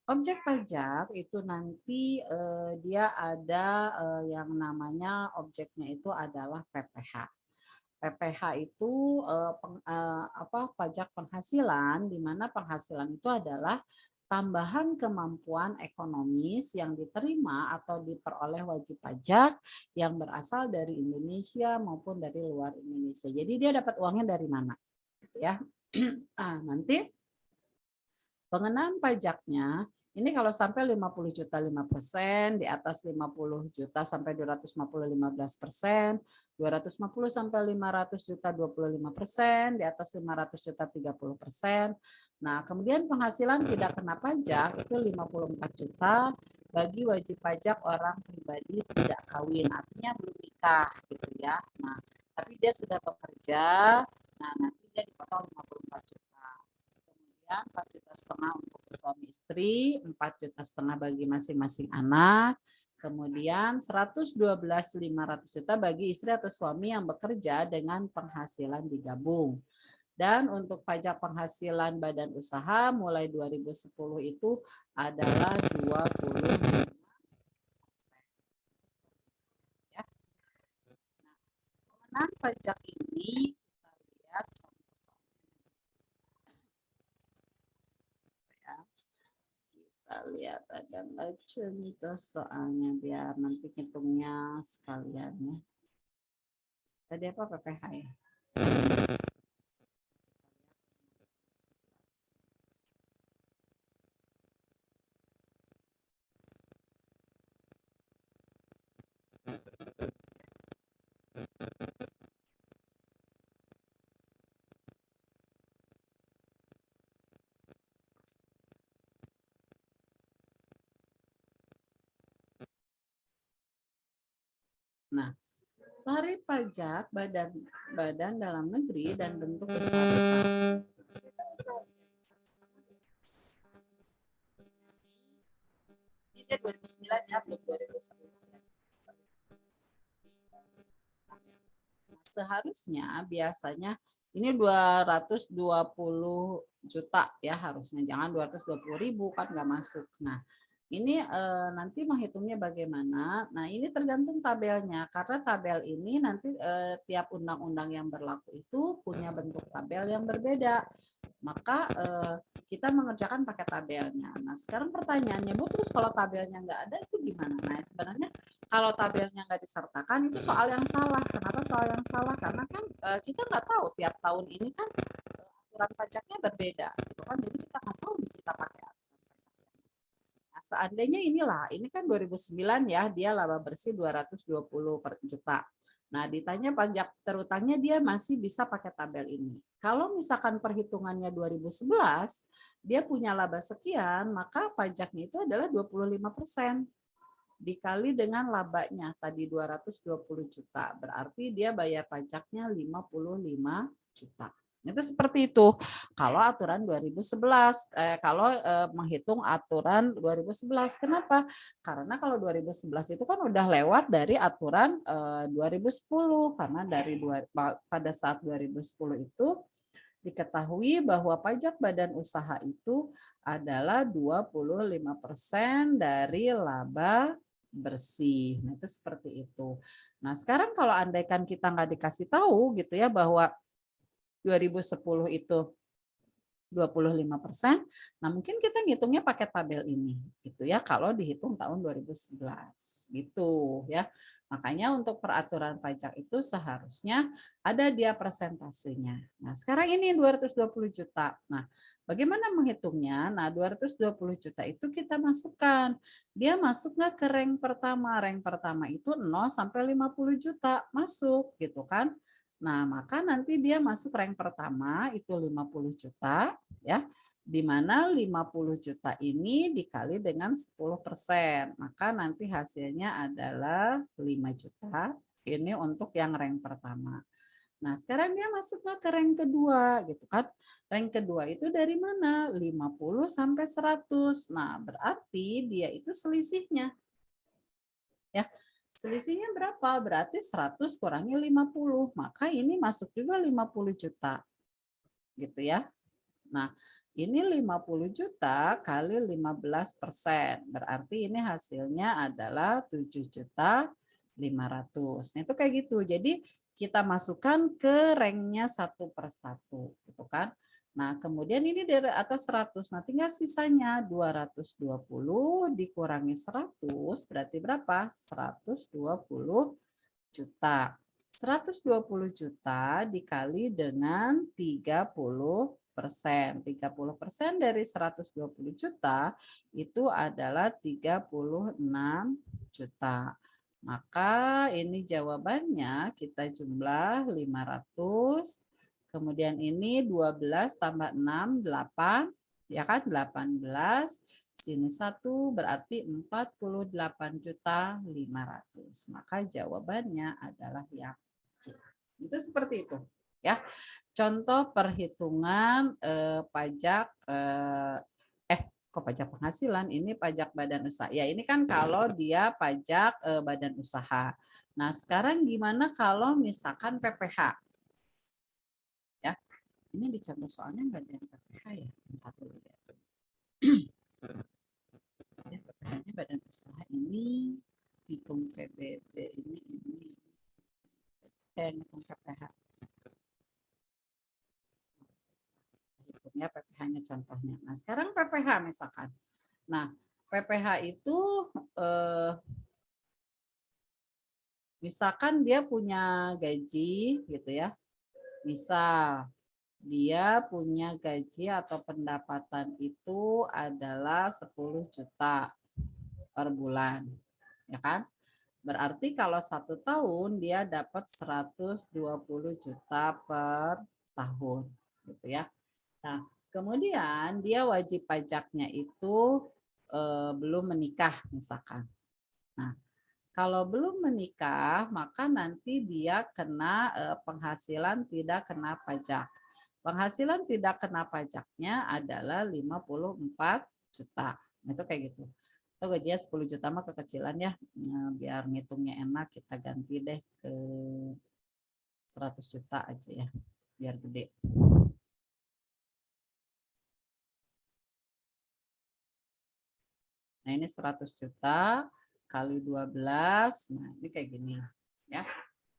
Objek pajak itu nanti dia ada yang namanya objeknya itu adalah PPh. PPh itu pajak penghasilan, di mana penghasilan itu adalah tambahan kemampuan ekonomis yang diterima atau diperoleh wajib pajak yang berasal dari Indonesia maupun dari luar Indonesia. Jadi dia dapat uangnya dari mana? Ya, nanti pengenaan pajaknya ini kalau sampai 50 juta 5%, di atas 50 juta sampai 250 15%, 250 sampai 500 juta 25%, di atas 500 juta 30%. Nah, kemudian penghasilan tidak kena pajak itu 54 juta bagi wajib pajak orang pribadi tidak kawin, artinya belum nikah gitu ya. Nah, tapi dia sudah bekerja, nah nanti dia dipotong 54 juta. Kemudian 4,5 juta untuk suami istri, 4,5 juta bagi masing-masing anak. Kemudian 112.500 juta bagi istri atau suami yang bekerja dengan penghasilan digabung. Dan untuk pajak penghasilan badan usaha mulai 2010 itu adalah 25%. Ya. Nah, pajak ini kita lihat contoh ya. Kita lihat ada contoh soalnya biar nanti hitungnya sekalian ya. Tadi apa PPh ya? Nah, tarif pajak badan dalam negeri dan bentuk usaha ini 2009 ya, belum 2010. Seharusnya biasanya ini 220 juta ya harusnya, jangan 220.000 kan nggak masuk. Nah, ini nanti menghitungnya bagaimana? Nah, ini tergantung tabelnya karena tabel ini nanti tiap undang-undang yang berlaku itu punya bentuk tabel yang berbeda. Maka kita mengerjakan pakai tabelnya. Nah, sekarang pertanyaannya, Bu, terus kalau tabelnya nggak ada itu gimana? Nah, sebenarnya kalau tabelnya nggak disertakan itu soal yang salah. Kenapa soal yang salah? Karena kan kita nggak tahu tiap tahun ini kan aturan pajaknya berbeda, gitu kan? Jadi kita nggak tahu kita pakai aturan pajak. Nah, seandainya ini kan 2009 ya, dia laba bersih 220 per juta. Nah, ditanya pajak terutangnya dia masih bisa pakai tabel ini. Kalau misalkan perhitungannya 2011, dia punya laba sekian, maka pajaknya itu adalah 25%. Dikali dengan labanya tadi 220 juta. Berarti dia bayar pajaknya 55 juta. Itu seperti itu. Kalau aturan 2011, kalau menghitung aturan 2011. Kenapa? Karena kalau 2011 itu kan udah lewat dari aturan 2010. Karena pada saat 2010 itu diketahui bahwa pajak badan usaha itu adalah 25% dari laba bersih. Nah, itu seperti itu. Nah, sekarang kalau andaikan kita nggak dikasih tahu gitu ya bahwa 2010 itu 25%, nah mungkin kita ngitungnya pakai tabel ini gitu ya kalau dihitung tahun 2011 gitu ya. Makanya untuk peraturan pajak itu seharusnya ada dia persentasenya. Nah, sekarang ini 220 juta. Nah, bagaimana menghitungnya? Nah, 220 juta itu kita masukkan. Dia masuk nggak ke rank pertama? Rank pertama itu 0 sampai 50 juta masuk gitu kan. Nah, maka nanti dia masuk rank pertama itu 50 juta ya. Di mana 50 juta ini dikali dengan 10%. Maka nanti hasilnya adalah 5 juta. Ini untuk yang rank pertama. Nah, sekarang dia masuknya ke rank kedua gitu kan. Rank kedua itu dari mana? 50 sampai 100. Nah, berarti dia itu selisihnya. Ya. Selisihnya berapa? Berarti 100 kurangi 50. Maka ini masuk juga 50 juta. Gitu ya. Nah, ini 50 juta kali 15%. Berarti ini hasilnya adalah 7.500.000. Itu kayak gitu. Jadi kita masukkan ke ranknya satu per satu. Gitu kan. Nah, kemudian ini dari atas 100. Nah, tinggal sisanya 220 dikurangi 100 berarti berapa? 120 juta. 120 juta dikali dengan 30%. 30% dari 120 juta itu adalah 36 juta. Maka ini jawabannya kita jumlah 500. Kemudian ini 12 tambah 6, 8. Ya kan, 18. Sini 1 berarti 48.500.000. Maka jawabannya adalah yang C. Itu seperti itu. Ya, contoh perhitungan pajak Kok pajak penghasilan? Ini pajak badan usaha. Ya ini kan kalau dia pajak badan usaha. Nah sekarang gimana kalau misalkan PPH? Ya, ini di contoh soalnya nggak ada yang PPH ya. Bentar dulu ya. Ya, PPH-nya badan usaha ini hitung PBB ini hitung PPH. Hitungnya PPH-nya contohnya. Nah sekarang PPH misalkan. Nah PPH itu misalkan dia punya gaji gitu ya. Misal dia punya gaji atau pendapatan itu adalah 10 juta per bulan. Ya kan? Berarti kalau 1 tahun dia dapat 120 juta per tahun. Gitu ya. Nah, kemudian dia wajib pajaknya itu belum menikah misalkan. Nah, kalau belum menikah, maka nanti dia kena penghasilan tidak kena pajak. Penghasilan tidak kena pajaknya adalah 54 juta. Itu kayak gitu. Itu gajinya 10 juta mah kekecilan ya. Nah, biar ngitungnya enak kita ganti deh ke 100 juta aja ya. Biar gede. Nah, ini 100 juta kali 12. Nah, ini kayak gini ya.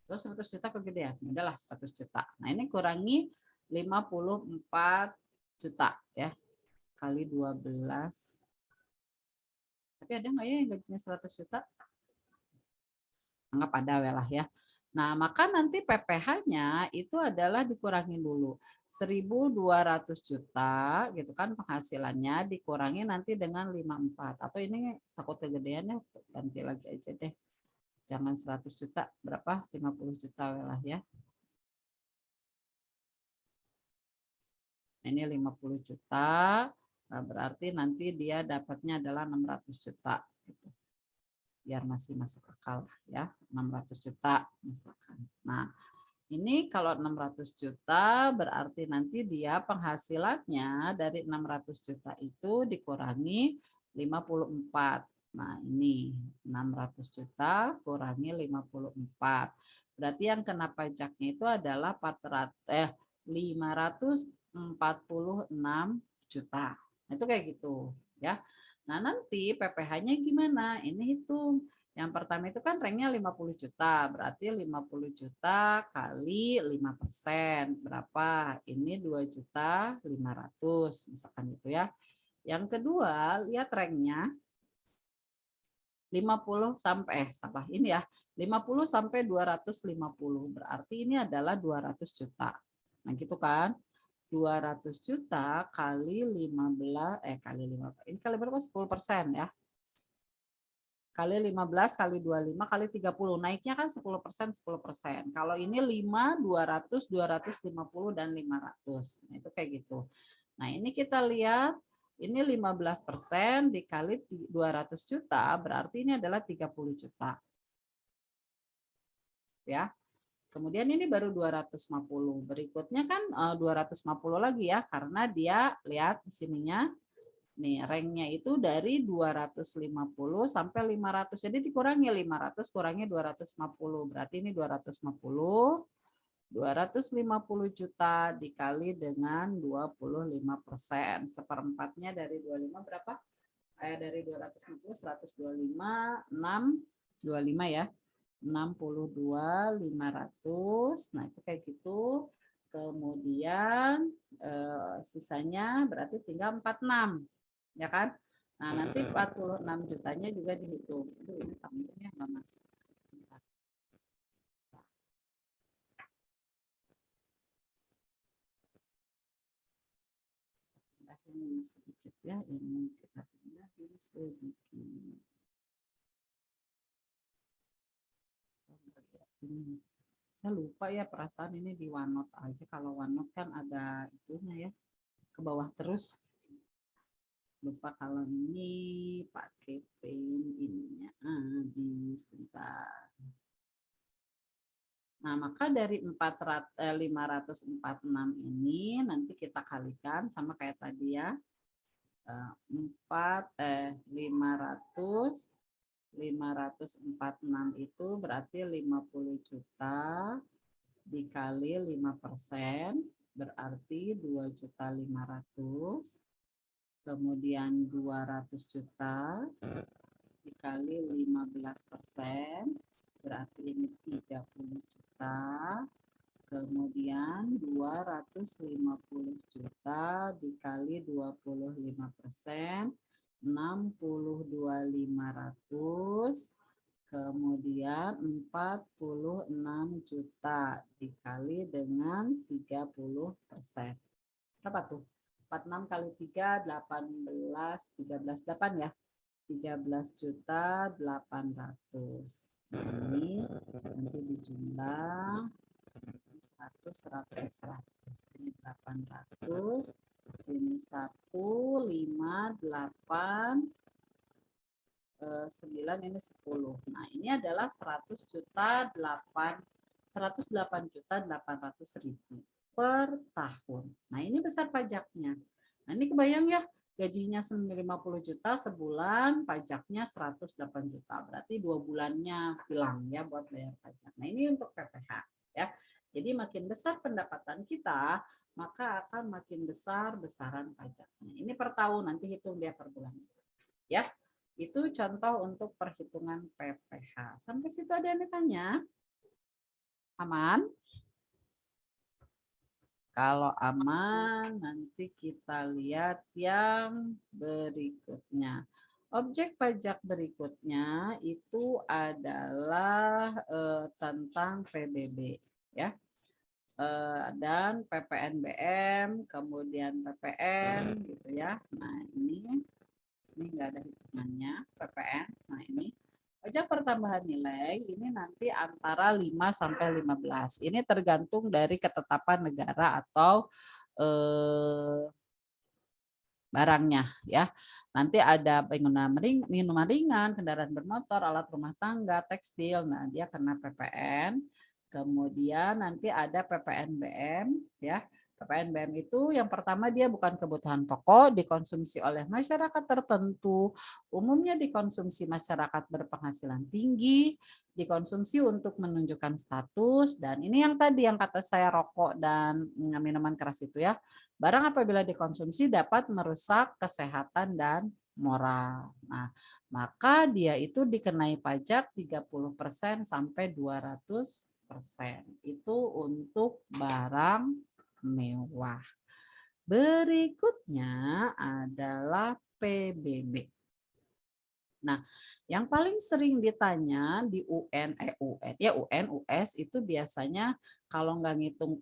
Terus 100 juta kegedean. Udahlah 100 juta. Nah, ini kurangi 54 juta ya. Kali 12. Tapi ada nggak ya yang gajinya 100 juta? Anggap ada lah ya. Nah, maka nanti PPH-nya itu adalah dikurangin dulu. 1.200 juta gitu kan penghasilannya dikurangi nanti dengan 54. Atau ini takut kegedeannya ganti lagi aja deh. Jangan 100 juta, berapa? 50 juta lah ya. Ini 50 juta. Nah, berarti nanti dia dapatnya adalah 600 juta gitu. Biar masih masuk akal ya, 600 juta misalkan. Nah, ini kalau 600 juta berarti nanti dia penghasilannya dari 600 juta itu dikurangi 54. Nah, ini 600 juta kurangi 54. Berarti yang kena pajaknya itu adalah 546 juta. Nah, itu kayak gitu ya. Nah, nanti PPH-nya gimana? Ini hitung. Yang pertama itu kan ranknya 50 juta, berarti 50 juta kali 5%. Berapa? Ini 2.500.000 misalkan gitu ya. Yang kedua, lihat ranknya 50 sampai salah ini ya. 50 sampai 250. Berarti ini adalah 200 juta. Nah, gitu kan? 200 juta kali 15 kali 5 ini kali berapa 10% ya kali 15 kali 25 kali 30 naiknya kan 10% 10%. Kalau ini 5 200 250 dan 500. Nah, itu kayak gitu. Nah, ini kita lihat ini 15% dikali 200 juta berarti ini adalah 30 juta. Ya. Kemudian ini baru 250. Berikutnya kan 250 lagi ya karena dia lihat di sininya nih ranknya itu dari 250 sampai 500. Jadi dikurangi 500 kurangi 250. Berarti ini 250 juta dikali dengan 25%. Seperempatnya dari 25 berapa? Dari 250 125 6 25 ya. 62.500. Nah, itu kayak gitu. Kemudian sisanya berarti tinggal 46. Ya kan? Nah, nanti 46 jutanya juga dihitung. Aduh, ini tambahnya nggak masuk. Ini sedikit ya, ini kita pindahin sedikit. Saya lupa ya perasaan ini di OneNote aja. Kalau OneNote kan ada itunya ya, ke bawah terus. Lupa kalau ini pakai pen ininya habis bentar. Nah, maka dari 546 ini nanti kita kalikan sama kayak tadi ya. 546 itu berarti 50 juta dikali 5% berarti 2.500.000. Kemudian 200 juta dikali 15% berarti ini 30 juta. Kemudian 250 juta dikali 25%, 62.500. Kemudian 46 juta dikali dengan 30%. Berapa tuh? 46 kali 3, 18, 13, 8 ya. 13.800.000. Ini nanti dijumlah 100, 100. Ini 800. Sini 1, 5, 8, 9, ini 10. Nah, ini adalah 108.800.000 per tahun. Nah, ini besar pajaknya. Nah, ini kebayang ya, gajinya 50 juta sebulan, pajaknya 108 juta. Berarti 2 bulannya hilang ya buat bayar pajak. Nah, ini untuk PPH ya. Jadi makin besar pendapatan kita, maka akan makin besar besaran pajaknya. Ini per tahun, nanti hitung dia per bulan. Ya. Itu contoh untuk perhitungan PPH. Sampai situ ada yang ditanya? Aman? Kalau aman, nanti kita lihat yang berikutnya. Objek pajak berikutnya itu adalah tentang PBB, ya. Dan PPNBM, kemudian PPN, gitu ya. Nah ini nggak ada hitungannya PPN. Nah ini pajak pertambahan nilai ini nanti antara 5 sampai 15. Ini tergantung dari ketetapan negara atau barangnya ya. Nanti ada minuman ringan, kendaraan bermotor, alat rumah tangga, tekstil. Nah, dia kena PPN. Kemudian nanti ada PPNBM ya. PPNBM itu yang pertama dia bukan kebutuhan pokok, dikonsumsi oleh masyarakat tertentu, umumnya dikonsumsi masyarakat berpenghasilan tinggi, dikonsumsi untuk menunjukkan status, dan ini yang tadi yang kata saya rokok dan minuman keras itu ya. Barang apabila dikonsumsi dapat merusak kesehatan dan moral. Nah, maka dia itu dikenai pajak 30% sampai 200%. Itu untuk barang mewah. Berikutnya adalah PBB. Nah, yang paling sering ditanya di UN, US itu biasanya kalau nggak ngitung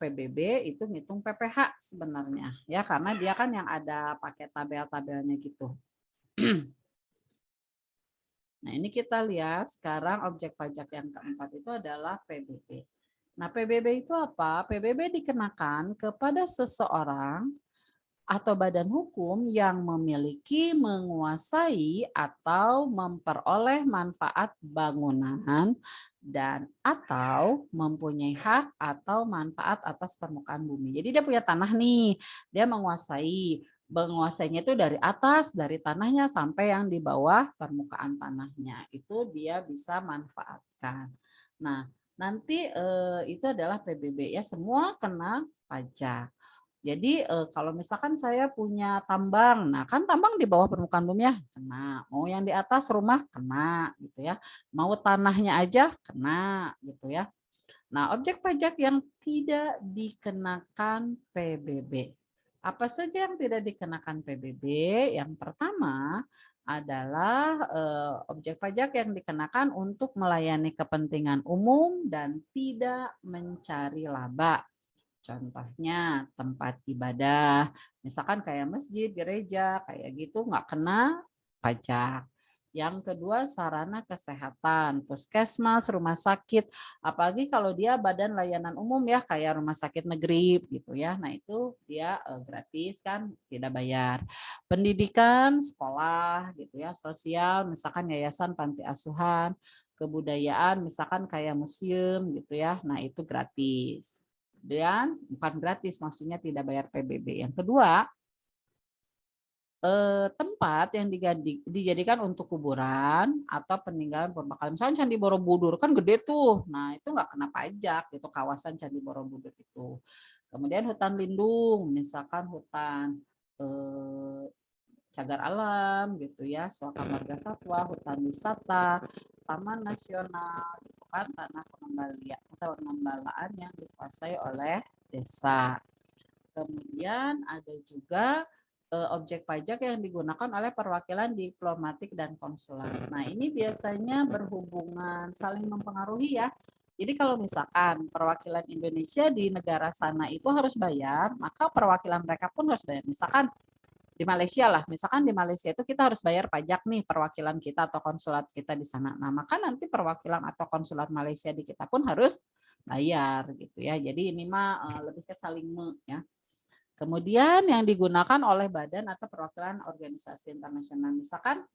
PBB itu ngitung PPH sebenarnya, ya karena dia kan yang ada pakai tabel-tabelnya gitu. Nah, ini kita lihat sekarang objek pajak yang keempat itu adalah PBB. Nah, PBB itu apa? PBB dikenakan kepada seseorang atau badan hukum yang memiliki, menguasai, atau memperoleh manfaat bangunan dan atau mempunyai hak atau manfaat atas permukaan bumi. Jadi dia punya tanah nih, dia menguasai. Menguasainya itu dari atas, dari tanahnya sampai yang di bawah permukaan tanahnya. Itu dia bisa manfaatkan. Nah, nanti itu adalah PBB ya, semua kena pajak. Jadi kalau misalkan saya punya tambang, nah kan tambang di bawah permukaan bumi ya kena, mau yang di atas rumah kena gitu ya, mau tanahnya aja kena gitu ya. Nah, objek pajak yang tidak dikenakan PBB. Apa saja yang tidak dikenakan PBB? Yang pertama adalah objek pajak yang dikenakan untuk melayani kepentingan umum dan tidak mencari laba. Contohnya tempat ibadah, misalkan kayak masjid, gereja, kayak gitu nggak kena pajak. Yang kedua sarana kesehatan, puskesmas, rumah sakit, apalagi kalau dia badan layanan umum ya kayak rumah sakit negeri gitu ya. Nah itu dia gratis kan, tidak bayar. Pendidikan, sekolah gitu ya, sosial, misalkan yayasan panti asuhan, kebudayaan, misalkan kayak museum gitu ya. Nah itu gratis. Dan bukan gratis, maksudnya tidak bayar PBB. Yang kedua, tempat yang dijadikan untuk kuburan atau peninggalan berbakal. Misalnya Candi Borobudur kan gede tuh. Nah, itu nggak kena pajak itu kawasan Candi Borobudur itu. Kemudian hutan lindung, misalkan hutan cagar alam gitu ya, Suaka Marga Satwa, hutan wisata, taman nasional, gitu kan, tanah pengembalian atau pengembalaan yang dikuasai oleh desa. Kemudian ada juga objek pajak yang digunakan oleh perwakilan diplomatik dan konsuler. Nah, ini biasanya berhubungan saling mempengaruhi ya. Jadi kalau misalkan perwakilan Indonesia di negara sana itu harus bayar, maka perwakilan mereka pun harus bayar. Misalkan di Malaysia lah, misalkan di Malaysia itu kita harus bayar pajak nih perwakilan kita atau konsulat kita di sana. Nah, maka nanti perwakilan atau konsulat Malaysia di kita pun harus bayar gitu ya. Jadi ini mah lebih ke saling ya. Kemudian yang digunakan oleh badan atau perwakilan organisasi internasional, misalkan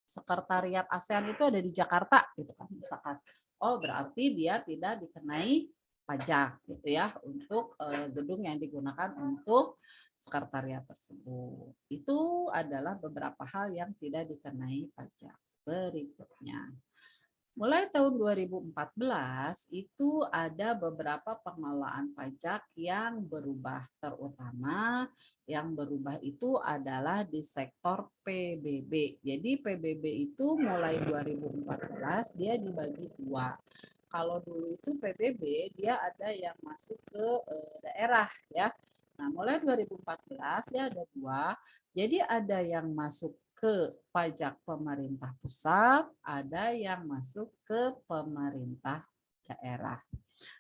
sekretariat ASEAN itu ada di Jakarta gitu kan, misalkan. Oh, berarti dia tidak dikenai pajak gitu ya untuk gedung yang digunakan untuk sekretariat tersebut. Itu adalah beberapa hal yang tidak dikenai pajak. Berikutnya, mulai tahun 2014 itu ada beberapa pengelolaan pajak yang berubah, terutama yang berubah itu adalah di sektor PBB. Jadi PBB itu mulai 2014 dia dibagi dua. Kalau dulu itu PBB dia ada yang masuk ke daerah ya. Nah, mulai 2014 dia ada dua. Jadi ada yang masuk ke pajak pemerintah pusat, ada yang masuk ke pemerintah daerah.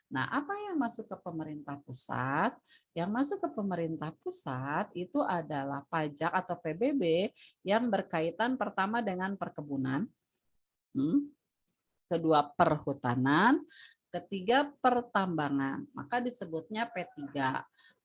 Nah, apa yang masuk ke pemerintah pusat? Yang masuk ke pemerintah pusat itu adalah pajak atau PBB yang berkaitan pertama dengan perkebunan, kedua perhutanan, ketiga pertambangan. Maka disebutnya P3.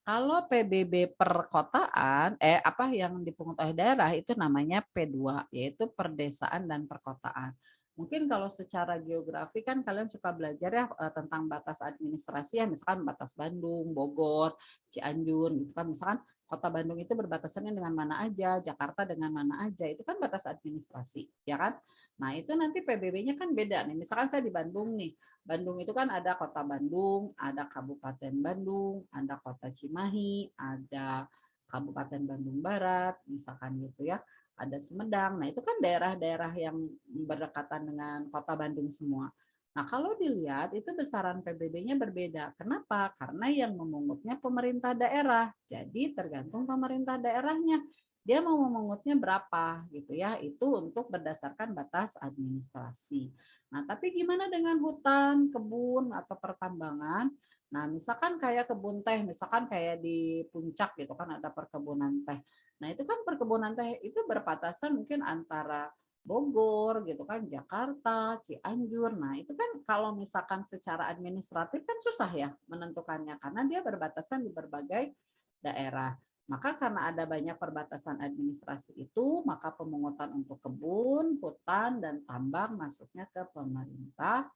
Kalau PBB perkotaan, apa yang dipungut oleh daerah itu namanya P2, yaitu perdesaan dan perkotaan. Mungkin kalau secara geografi kan kalian suka belajar ya tentang batas administrasi ya, misalkan batas Bandung, Bogor, Cianjur gitu kan. Misalkan Kota Bandung itu berbatasannya dengan mana aja, Jakarta dengan mana aja, itu kan batas administrasi, ya kan? Nah, itu nanti PBB-nya kan beda nih. Misalkan saya di Bandung nih. Bandung itu kan ada Kota Bandung, ada Kabupaten Bandung, ada Kota Cimahi, ada Kabupaten Bandung Barat, misalkan gitu ya. Ada Sumedang. Nah, itu kan daerah-daerah yang berdekatan dengan Kota Bandung semua. Nah, kalau dilihat itu besaran PBB-nya berbeda. Kenapa? Karena yang memungutnya pemerintah daerah. Jadi tergantung pemerintah daerahnya. Dia mau memungutnya berapa gitu ya. Itu untuk berdasarkan batas administrasi. Nah, tapi gimana dengan hutan, kebun atau pertambangan? Nah, misalkan kayak kebun teh, misalkan kayak di Puncak gitu kan ada perkebunan teh. Nah, itu kan perkebunan teh itu berbatasan mungkin antara Bogor gitu kan, Jakarta, Cianjur. Nah, itu kan kalau misalkan secara administratif kan susah ya menentukannya karena dia berbatasan di berbagai daerah. Maka karena ada banyak perbatasan administrasi itu, maka pemungutan untuk kebun, hutan, dan tambang masuknya ke pemerintah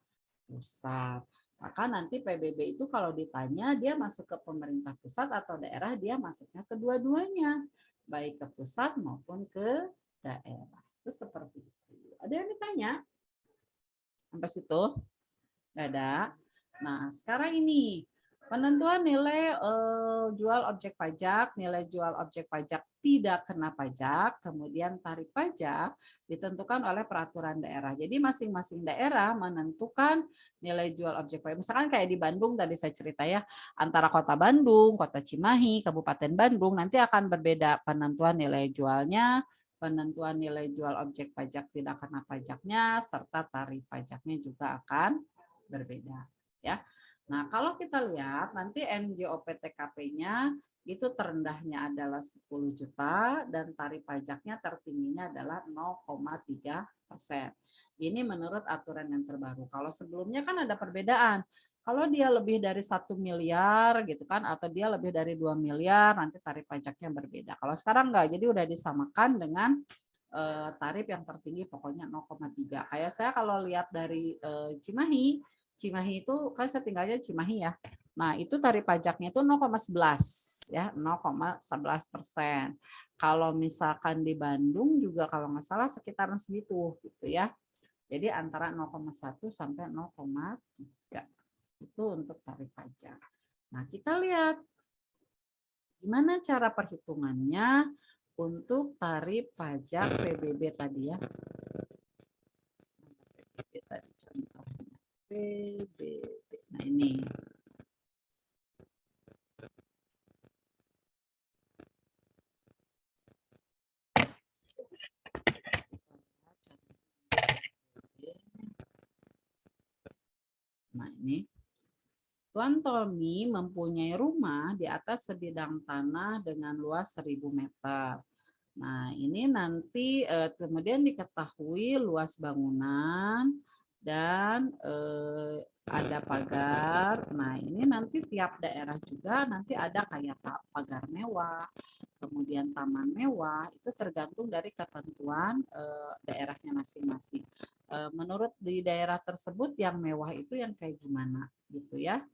pusat. Maka nanti PBB itu kalau ditanya dia masuk ke pemerintah pusat atau daerah, dia masuknya kedua-duanya, baik ke pusat maupun ke daerah. Itu seperti itu. Ada yang ditanya? Sampai situ? Nggak ada. Nah, sekarang ini penentuan nilai jual objek pajak, nilai jual objek pajak tidak kena pajak, kemudian tarif pajak ditentukan oleh peraturan daerah. Jadi masing-masing daerah menentukan nilai jual objek pajak. Misalkan kayak di Bandung tadi saya cerita ya, antara Kota Bandung, Kota Cimahi, Kabupaten Bandung nanti akan berbeda penentuan nilai jualnya, penentuan nilai jual objek pajak tidak kena pajaknya, serta tarif pajaknya juga akan berbeda ya. Nah, kalau kita lihat nanti NJOP-TKP-nya itu terendahnya adalah 10 juta dan tarif pajaknya tertingginya adalah 0,3%. Ini menurut aturan yang terbaru. Kalau sebelumnya kan ada perbedaan. Kalau dia lebih dari 1 miliar gitu kan atau dia lebih dari 2 miliar nanti tarif pajaknya berbeda. Kalau sekarang enggak, jadi udah disamakan dengan tarif yang tertinggi pokoknya 0,3. Kayak saya kalau lihat dari Cimahi itu kan saya tinggalnya Cimahi ya. Nah, itu tarif pajaknya itu 0,11 ya, 0,11%. Kalau misalkan di Bandung juga kalau nggak salah sekitaran segitu gitu ya. Jadi antara 0,1 sampai 0,3 itu untuk tarif pajak. Nah, kita lihat gimana cara perhitungannya untuk tarif pajak PBB tadi ya. PBB tadi contohnya. PBB. Nah, ini. Nah, ini. Tuan Tommy mempunyai rumah di atas sebidang tanah dengan luas 1000 meter. Nah, ini nanti kemudian diketahui luas bangunan dan ada pagar. Nah, ini nanti tiap daerah juga nanti ada kayak pagar mewah, kemudian taman mewah, itu tergantung dari ketentuan daerahnya masing-masing. Menurut di daerah tersebut yang mewah itu yang kayak gimana gitu ya.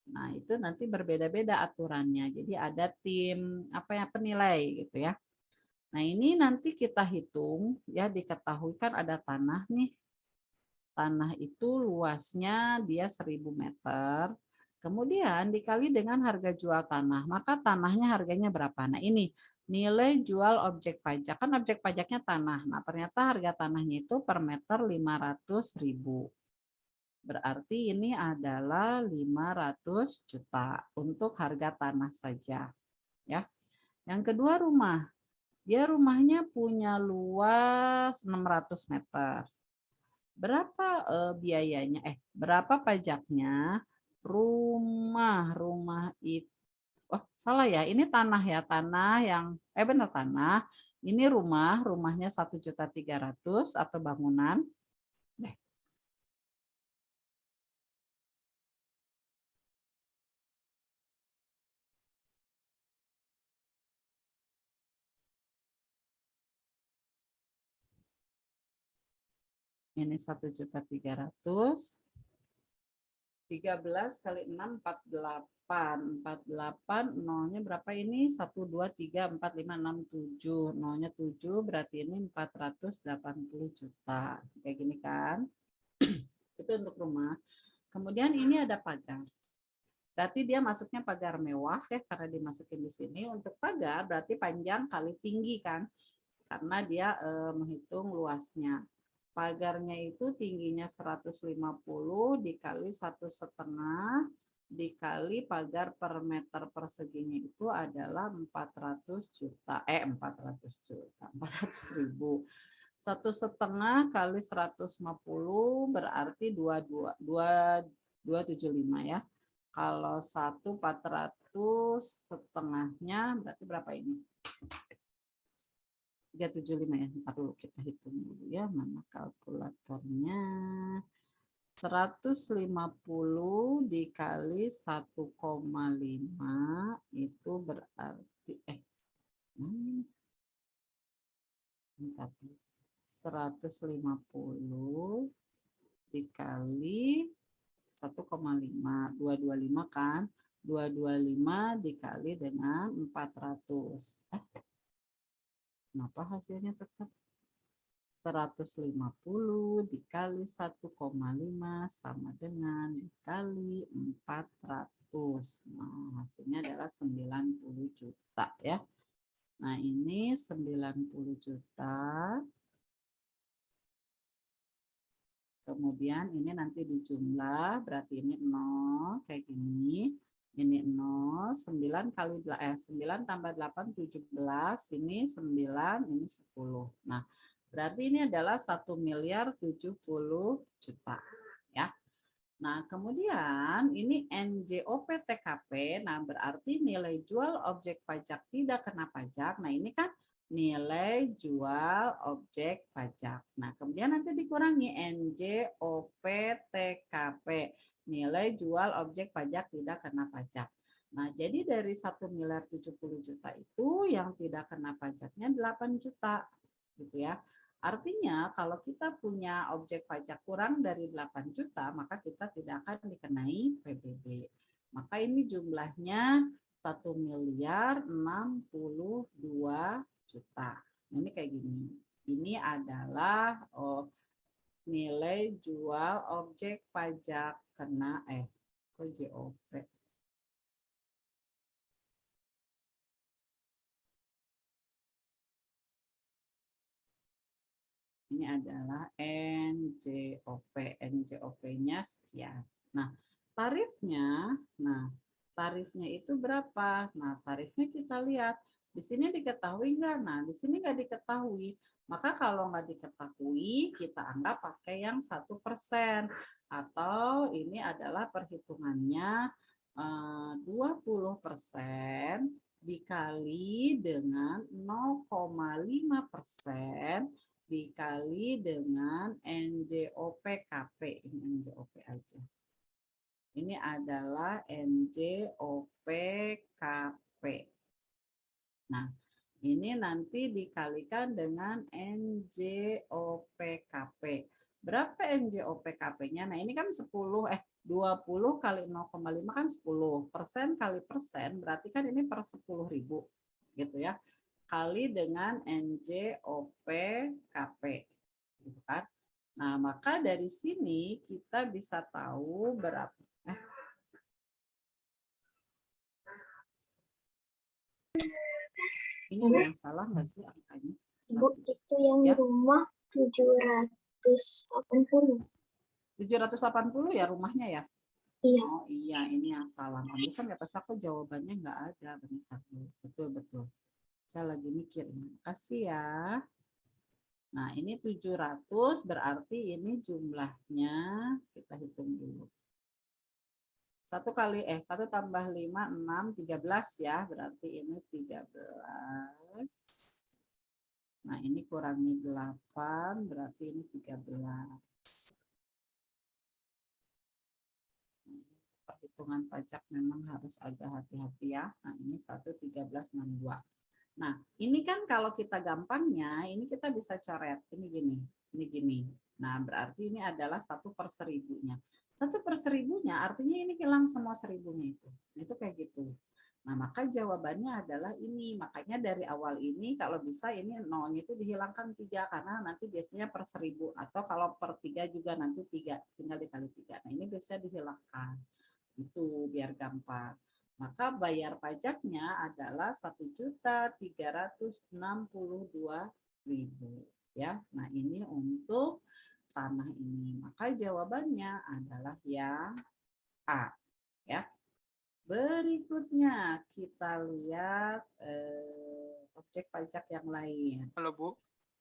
Nah, itu nanti berbeda-beda aturannya. Jadi ada tim penilai gitu ya. Nah, ini nanti kita hitung ya, diketahui kan ada tanah nih. Tanah itu luasnya dia 1000 meter. Kemudian dikali dengan harga jual tanah, maka tanahnya harganya berapa? Nah, ini nilai jual objek pajak. Kan objek pajaknya tanah. Nah, ternyata harga tanahnya itu per meter 500.000. Berarti ini adalah 500 juta untuk harga tanah saja. Ya. Yang kedua rumah. Dia rumahnya punya luas 600 meter. Berapa biayanya? Berapa pajaknya? Rumah itu. Oh, salah ya. Ini tanah ya, tanah yang benar tanah. Ini rumahnya 1.300.000 atau bangunan. Ini 1.300.000. 13 kali 6, 48. 48, nolnya berapa ini? 1, 2, 3, 4, 5, 6, 7. Nolnya 7, berarti ini 480 juta. Kayak gini kan? Itu untuk rumah. Kemudian ini ada pagar. Berarti dia masuknya pagar mewah ya, karena dimasukin di sini. Untuk pagar berarti panjang kali tinggi kan? Karena dia menghitung luasnya. Pagarnya itu tingginya 150 dikali 1,5 dikali pagar per meter perseginya itu adalah 400 juta. 400.000. 1,5 kali 150 berarti 275 ya. Kalau 1.400 setengahnya berarti berapa ini? 375 ya. Ntar dulu kita hitung dulu ya, mana kalkulatornya. 150 dikali 1,5 itu berarti 150 dikali 1,5, 225 kan? 225 dikali dengan 400. Kenapa hasilnya tetap 150 dikali 1,5 sama dengan dikali 400. Nah, hasilnya adalah 90 juta ya. Nah, ini 90 juta. Kemudian ini nanti dijumlah, berarti ini 0 kayak gini. Ini 0, 9 kali 9 tambah 8 17, ini 9, ini 10. Nah, berarti ini adalah 1.070.000.000 ya. Nah, kemudian ini NJOP TKP. Nah, berarti nilai jual objek pajak tidak kena pajak. Nah, ini kan nilai jual objek pajak. Nah, kemudian nanti dikurangi NJOP TKP. Nilai jual objek pajak tidak kena pajak. Nah, jadi dari 1.070.000.000 itu yang tidak kena pajaknya 8 juta. Gitu ya. Artinya kalau kita punya objek pajak kurang dari 8 juta, maka kita tidak akan dikenai PBB. Maka ini jumlahnya 1.062.000.000 juta. Ini kayak gini. Ini adalah nilai jual objek pajak kena JOP. Ini adalah NJOP. NJOP-nya sekian. Nah, tarifnya itu berapa? Nah, tarifnya kita lihat. Di sini diketahui nggak? Nah, di sini nggak diketahui. Maka kalau nggak diketahui, kita anggap pakai yang 1%. Atau ini adalah perhitungannya 20% dikali dengan 0,5% dikali dengan NJOP KP. Ini NJOP aja. Ini adalah NJOP KP. Nah, ini nanti dikalikan dengan NJOP KP. Berapa NJOP KP-nya? Nah, ini kan 20 kali 0,5 kan 10. Persen kali persen berarti kan ini per 10.000 gitu ya. Kali dengan NJOP KP. Gitu kan? Nah, maka dari sini kita bisa tahu berapa. Ini yang salah nggak sih angkanya? Bu, itu yang Ya. rumah 780. 780 ya rumahnya ya? Iya. Oh iya, ini yang salah. Bisa nggak pas aku jawabannya nggak ada. Bentar. Betul. Saya lagi mikir. Makasih ya. Nah, ini 700 berarti ini jumlahnya kita hitung dulu. 1 tambah 5, 6, 13 ya. Berarti ini 13. Nah, ini kurangi 8, berarti ini 13. Perhitungan pajak memang harus agak hati-hati ya. Nah, ini 1,1362. Nah, ini kan kalau kita gampangnya, ini kita bisa coret. Ini gini. Nah, berarti ini adalah 1/1000-nya. 1/1000-nya artinya ini hilang semua 1000-nya itu. Itu kayak gitu. Nah, maka jawabannya adalah ini. Makanya dari awal ini kalau bisa ini nolnya itu dihilangkan 3 karena nanti biasanya per 1000 atau kalau per 3 juga nanti 3 tinggal dikali 3. Nah, ini biasanya dihilangkan. Itu biar gampang. Maka bayar pajaknya adalah 1.362.000 ya. Nah, ini untuk tanah ini. Maka jawabannya adalah yang A ya. Berikutnya kita lihat objek pajak yang lain. Halo Bu,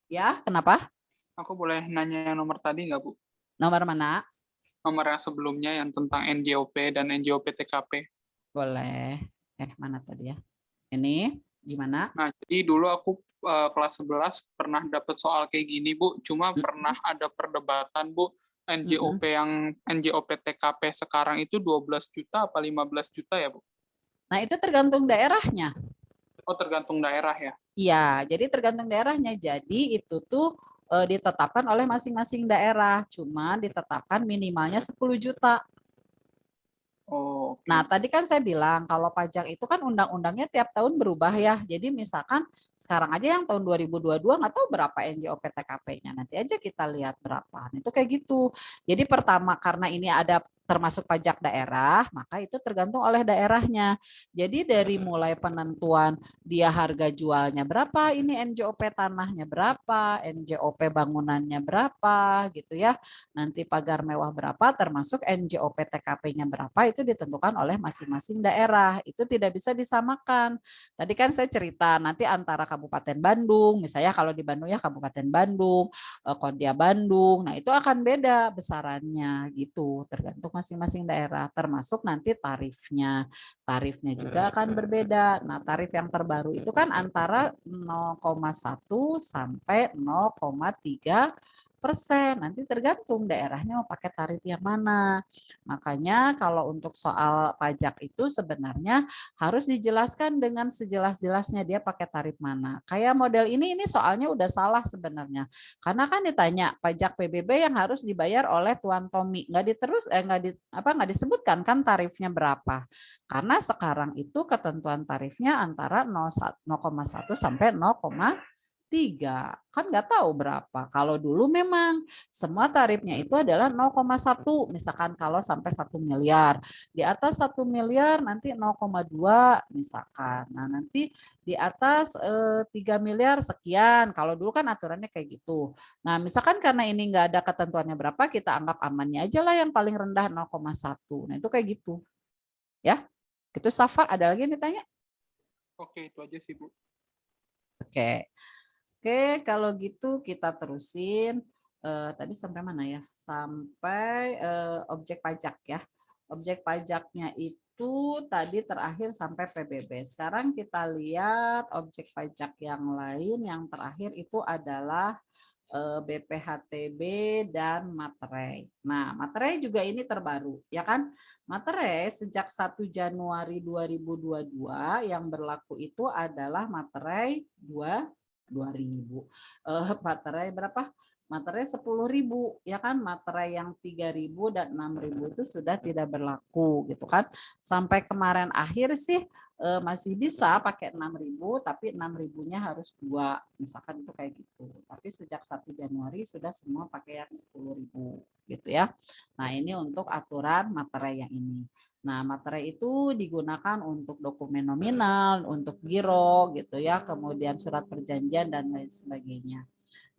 Ya, kenapa? aku boleh nanya yang nomor tadi nggak Bu? Nomor mana? Nomor yang sebelumnya yang tentang NJOP dan NJOP TKP. Boleh. Mana tadi ya? Ini gimana? Nah, jadi dulu aku kelas 11 pernah dapat soal kayak gini Bu, cuma pernah ada perdebatan Bu, NJOP yang NJOP TKP sekarang itu 12 juta apa 15 juta ya Bu? Nah, itu tergantung daerahnya. Oh, tergantung daerah ya? Iya, jadi tergantung daerahnya. Jadi itu tuh ditetapkan oleh masing-masing daerah. Cuma ditetapkan minimalnya 10 juta. Oh, okay. Nah, tadi kan saya bilang kalau pajak itu kan undang-undangnya tiap tahun berubah ya. Jadi misalkan sekarang aja yang tahun 2022 nggak tahu berapa NJOP TKP-nya. Nanti aja kita lihat berapa. Itu kayak gitu. Jadi pertama karena ini ada termasuk pajak daerah, maka itu tergantung oleh daerahnya. Jadi dari mulai penentuan dia harga jualnya berapa, ini NJOP tanahnya berapa, NJOP bangunannya berapa gitu ya. Nanti pagar mewah berapa, termasuk NJOP TKP-nya berapa, itu ditentukan oleh masing-masing daerah. Itu tidak bisa disamakan. Tadi kan saya cerita nanti antara Kabupaten Bandung, misalnya kalau di Bandung ya Kabupaten Bandung, Kodia Bandung, nah itu akan beda besarannya gitu, tergantung masing-masing daerah, termasuk nanti tarifnya. Tarifnya juga akan berbeda. Nah, tarif yang terbaru itu kan antara 0,1 sampai 0,3 Nanti tergantung daerahnya mau pakai tarif yang mana. Makanya kalau untuk soal pajak itu sebenarnya harus dijelaskan dengan sejelas-jelasnya dia pakai tarif mana. Kayak model ini soalnya udah salah sebenarnya. Karena kan ditanya pajak PBB yang harus dibayar oleh Tuan Tommy, nggak disebutkan kan tarifnya berapa. Karena sekarang itu ketentuan tarifnya antara 0,1 sampai 0,3, kan nggak tahu berapa. Kalau dulu memang semua tarifnya itu adalah 0,1, misalkan kalau sampai 1 miliar. Di atas 1 miliar nanti 0,2 misalkan. Nah nanti di atas 3 miliar sekian. Kalau dulu kan aturannya kayak gitu. Nah misalkan karena ini nggak ada ketentuannya berapa, kita anggap amannya aja lah yang paling rendah 0,1. Nah itu kayak gitu. Ya, itu Safa, ada lagi yang ditanya? Oke, itu aja sih, Bu. Oke. Oke, kalau gitu kita terusin. Tadi sampai mana ya? Sampai objek pajak ya. Objek pajaknya itu tadi terakhir sampai PBB. Sekarang kita lihat objek pajak yang lain. Yang terakhir itu adalah BPHTB dan materai. Nah, materai juga ini terbaru, ya kan? Materai sejak 1 Januari 2022 yang berlaku itu adalah materai 2.000. Materai berapa? Materai 10.000, ya kan? Materai yang 3.000 dan 6.000 itu sudah tidak berlaku gitu kan. Sampai kemarin akhir sih masih bisa pakai 6.000, tapi 6.000-nya harus 2, misalkan itu kayak gitu. Tapi sejak 1 Januari sudah semua pakai yang 10.000 gitu ya. Nah, ini untuk aturan materai yang ini. Nah, materai itu digunakan untuk dokumen nominal, untuk giro gitu ya, kemudian surat perjanjian dan lain sebagainya.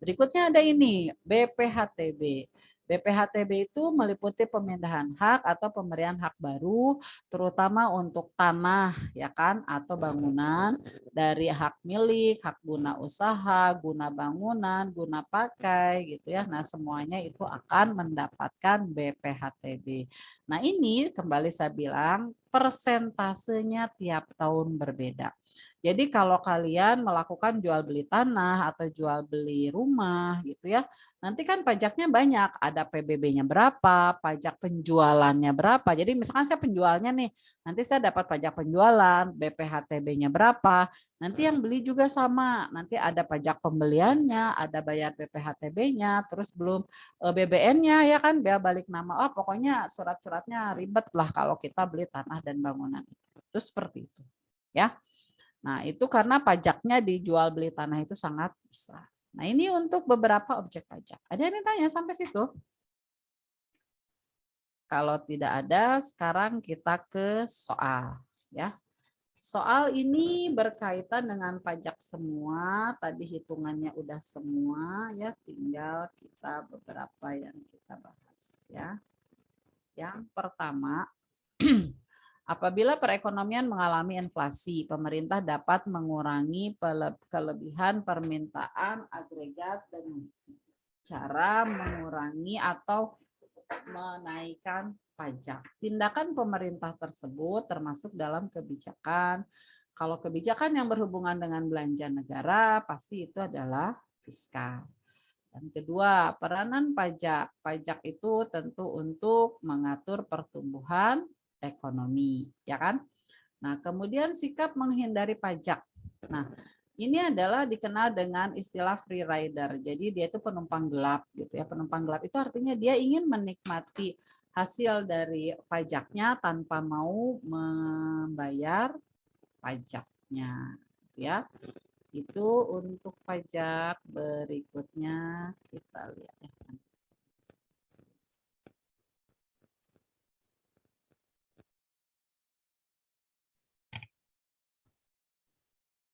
Berikutnya ada ini, BPHTB. BPHTB itu meliputi pemindahan hak atau pemberian hak baru, terutama untuk tanah, ya kan, atau bangunan dari hak milik, hak guna usaha, guna bangunan, guna pakai, gitu ya. Nah, semuanya itu akan mendapatkan BPHTB. Nah, ini kembali saya bilang persentasenya tiap tahun berbeda. Jadi kalau kalian melakukan jual beli tanah atau jual beli rumah gitu ya, nanti kan pajaknya banyak, ada PBB-nya berapa, pajak penjualannya berapa. Jadi misalkan saya penjualnya nih, nanti saya dapat pajak penjualan, BPHTB-nya berapa, nanti yang beli juga sama, nanti ada pajak pembeliannya, ada bayar BPHTB-nya, terus belum BBN-nya ya kan, biaya balik nama, oh pokoknya surat-suratnya ribet lah kalau kita beli tanah dan bangunan. Itu seperti itu ya. Nah, itu karena pajaknya dijual beli tanah itu sangat besar. Nah, ini untuk beberapa objek pajak. Ada yang tanya sampai situ? Kalau tidak ada, sekarang kita ke soal. Ya, soal ini berkaitan dengan pajak semua. Tadi hitungannya udah semua, ya. Tinggal kita beberapa yang kita bahas. Ya, yang pertama. Apabila perekonomian mengalami inflasi, pemerintah dapat mengurangi kelebihan permintaan agregat dengan cara mengurangi atau menaikkan pajak. Tindakan pemerintah tersebut termasuk dalam kebijakan. Kalau kebijakan yang berhubungan dengan belanja negara, pasti itu adalah fiskal. Dan kedua, peranan pajak. Pajak itu tentu untuk mengatur pertumbuhan ekonomi, ya kan? Nah, kemudian sikap menghindari pajak. Nah, ini adalah dikenal dengan istilah free rider. Jadi dia itu penumpang gelap gitu ya. Penumpang gelap itu artinya dia ingin menikmati hasil dari pajaknya tanpa mau membayar pajaknya, gitu ya. Itu untuk pajak. Berikutnya kita lihat ya.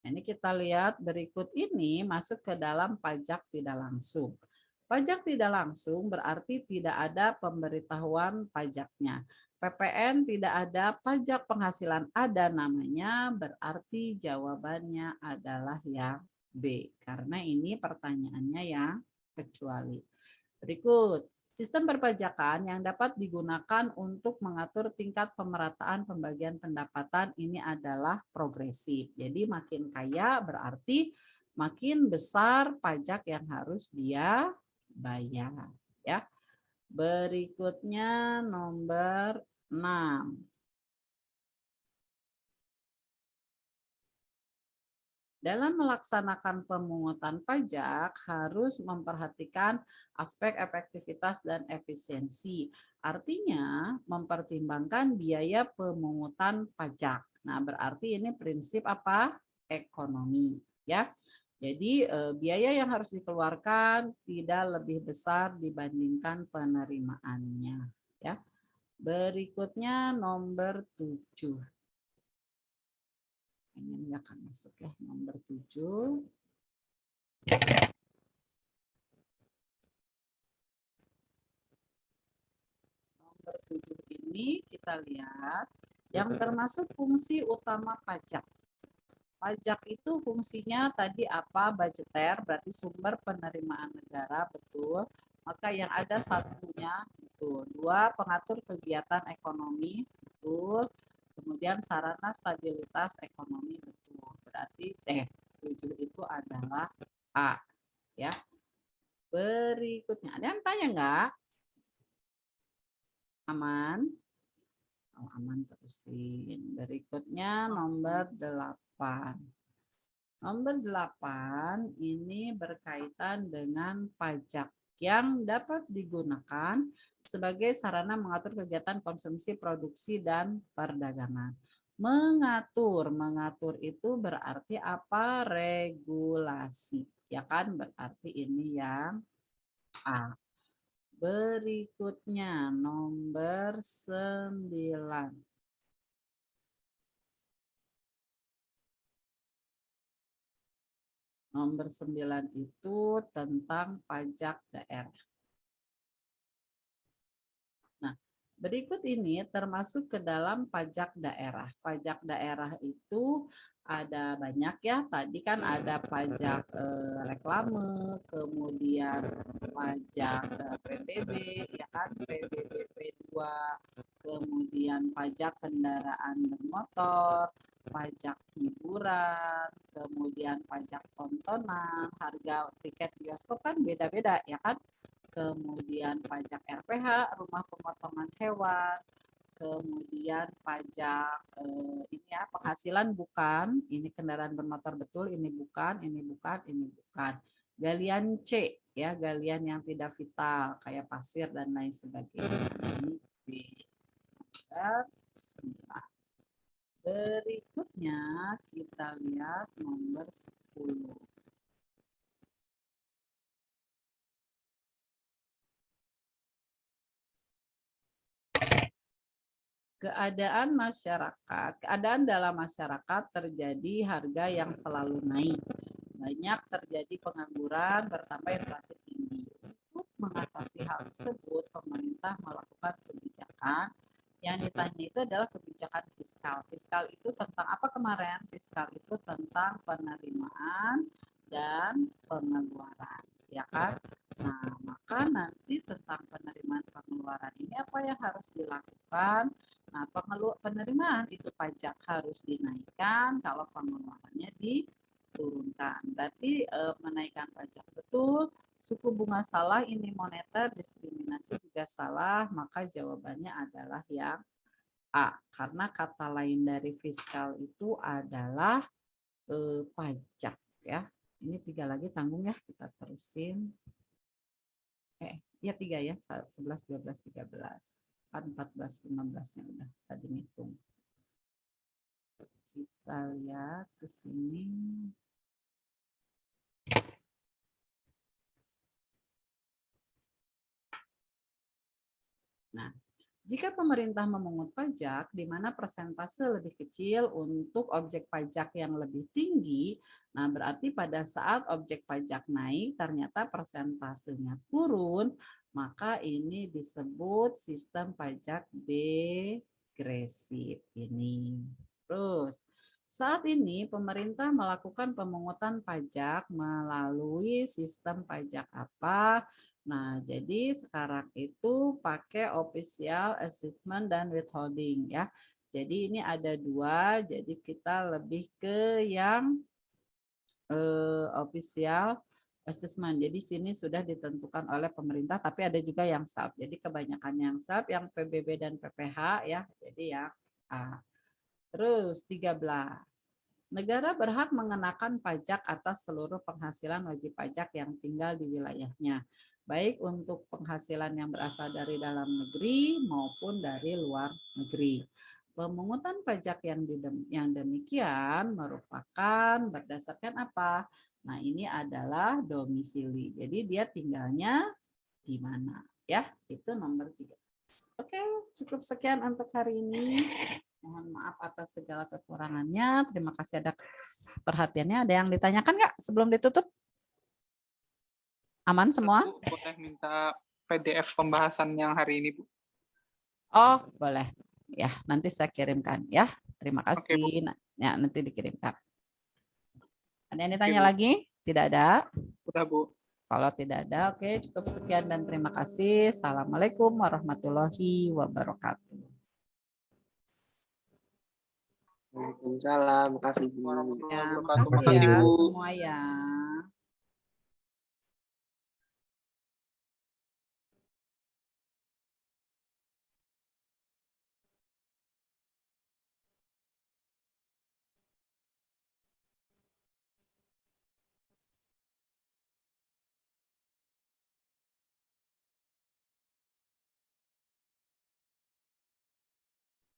Ini kita lihat berikut ini masuk ke dalam pajak tidak langsung. Pajak tidak langsung berarti tidak ada pemberitahuan pajaknya. PPN tidak ada, pajak penghasilan ada namanya, berarti jawabannya adalah yang B. Karena ini pertanyaannya yang kecuali. Berikut. Sistem perpajakan yang dapat digunakan untuk mengatur tingkat pemerataan pembagian pendapatan ini adalah progresif. Jadi makin kaya berarti makin besar pajak yang harus dia bayar ya. Berikutnya nomor 6. Dalam melaksanakan pemungutan pajak harus memperhatikan aspek efektivitas dan efisiensi. Artinya mempertimbangkan biaya pemungutan pajak. Nah, berarti ini prinsip apa? Ekonomi, ya. Jadi biaya yang harus dikeluarkan tidak lebih besar dibandingkan penerimaannya, ya. Berikutnya nomor 7. Ini nggak akan masuk ya, nomor 7. Nomor 7 ini kita lihat yang termasuk fungsi utama pajak. Pajak itu fungsinya tadi apa? Budgeter, berarti sumber penerimaan negara, betul. Maka yang ada satunya, betul. 2, pengatur kegiatan ekonomi, betul. Kemudian sarana stabilitas ekonomi, betul. Berarti 7 itu adalah A, ya. Berikutnya, ada yang tanya nggak? Aman? Oh, aman terusin. Berikutnya nomor 8. Nomor 8 ini berkaitan dengan pajak yang dapat digunakan sebagai sarana mengatur kegiatan konsumsi, produksi, dan perdagangan. Mengatur itu berarti apa? Regulasi. Ya kan? Berarti ini yang A. Berikutnya nomor 9. Nomor 9 itu tentang pajak daerah. Nah, berikut ini termasuk ke dalam pajak daerah. Pajak daerah itu ada banyak ya. Tadi kan ada pajak reklame, kemudian pajak PBB, ya kan, PBB P2, kemudian pajak kendaraan bermotor, pajak hiburan, kemudian pajak tontonan, harga tiket bioskop kan beda-beda ya kan. Kemudian pajak RPH, rumah pemotongan hewan, kemudian pajak ini ya penghasilan bukan, ini kendaraan bermotor betul, ini bukan, ini bukan, ini bukan. Galian C ya, galian yang tidak vital kayak pasir dan lain sebagainya. Ini B. Nomor 9. Berikutnya kita lihat nomor 10. Keadaan masyarakat, keadaan dalam masyarakat terjadi harga yang selalu naik. Banyak terjadi pengangguran, bertambah inflasi tinggi. Untuk mengatasi hal tersebut, pemerintah melakukan kebijakan. Yang ditanya itu adalah kebijakan fiskal. Fiskal itu tentang apa kemarin? Fiskal itu tentang penerimaan dan pengeluaran, ya kan? Nah, maka nanti tentang penerimaan pengeluaran ini apa yang harus dilakukan? Nah, penerimaan itu pajak harus dinaikkan, kalau pengeluarannya diturunkan. Berarti menaikkan pajak betul, suku bunga salah, ini moneter, diskriminasi juga salah, maka jawabannya adalah yang A. Karena kata lain dari fiskal itu adalah pajak ya. Ini 3 lagi tanggung ya, kita terusin. Ya 3 ya, 11, 12, 13. 14, 15 yang udah tadi ngitung. Kita lihat ke sini. Nah, jika pemerintah memungut pajak di mana persentase lebih kecil untuk objek pajak yang lebih tinggi, nah berarti pada saat objek pajak naik ternyata persentasenya turun, maka ini disebut sistem pajak degresif ini. Terus, saat ini pemerintah melakukan pemungutan pajak melalui sistem pajak apa? Nah, jadi sekarang itu pakai official achievement dan withholding ya. Jadi ini ada 2, jadi kita lebih ke yang official Assessment. Jadi sini sudah ditentukan oleh pemerintah, tapi ada juga yang self. Jadi kebanyakan yang self, yang PBB dan PPH ya. Jadi yang A. Terus 13. Negara berhak mengenakan pajak atas seluruh penghasilan wajib pajak yang tinggal di wilayahnya, baik untuk penghasilan yang berasal dari dalam negeri maupun dari luar negeri. Pemungutan pajak yang demikian merupakan berdasarkan apa? Nah, ini adalah domisili. Jadi dia tinggalnya di mana? Ya, itu nomor 3. Oke, cukup sekian untuk hari ini. Mohon maaf atas segala kekurangannya. Terima kasih ada perhatiannya. Ada yang ditanyakan nggak sebelum ditutup? Aman semua? Bu, boleh minta PDF pembahasan yang hari ini, Bu? Oh, boleh. Ya, nanti saya kirimkan ya. Terima Oke, Bu. kasih. Ya, nanti dikirimkan. Ada yang Oke, ditanya Bu. lagi? Tidak ada? Udah, Bu. Kalau tidak ada, oke, cukup sekian dan terima kasih. Assalamualaikum warahmatullahi wabarakatuh. Waalaikumsalam, makasih Bu. Warahmatullahi Ya, wabarakatuh. makasih Makasih, ya Bu. semua ya.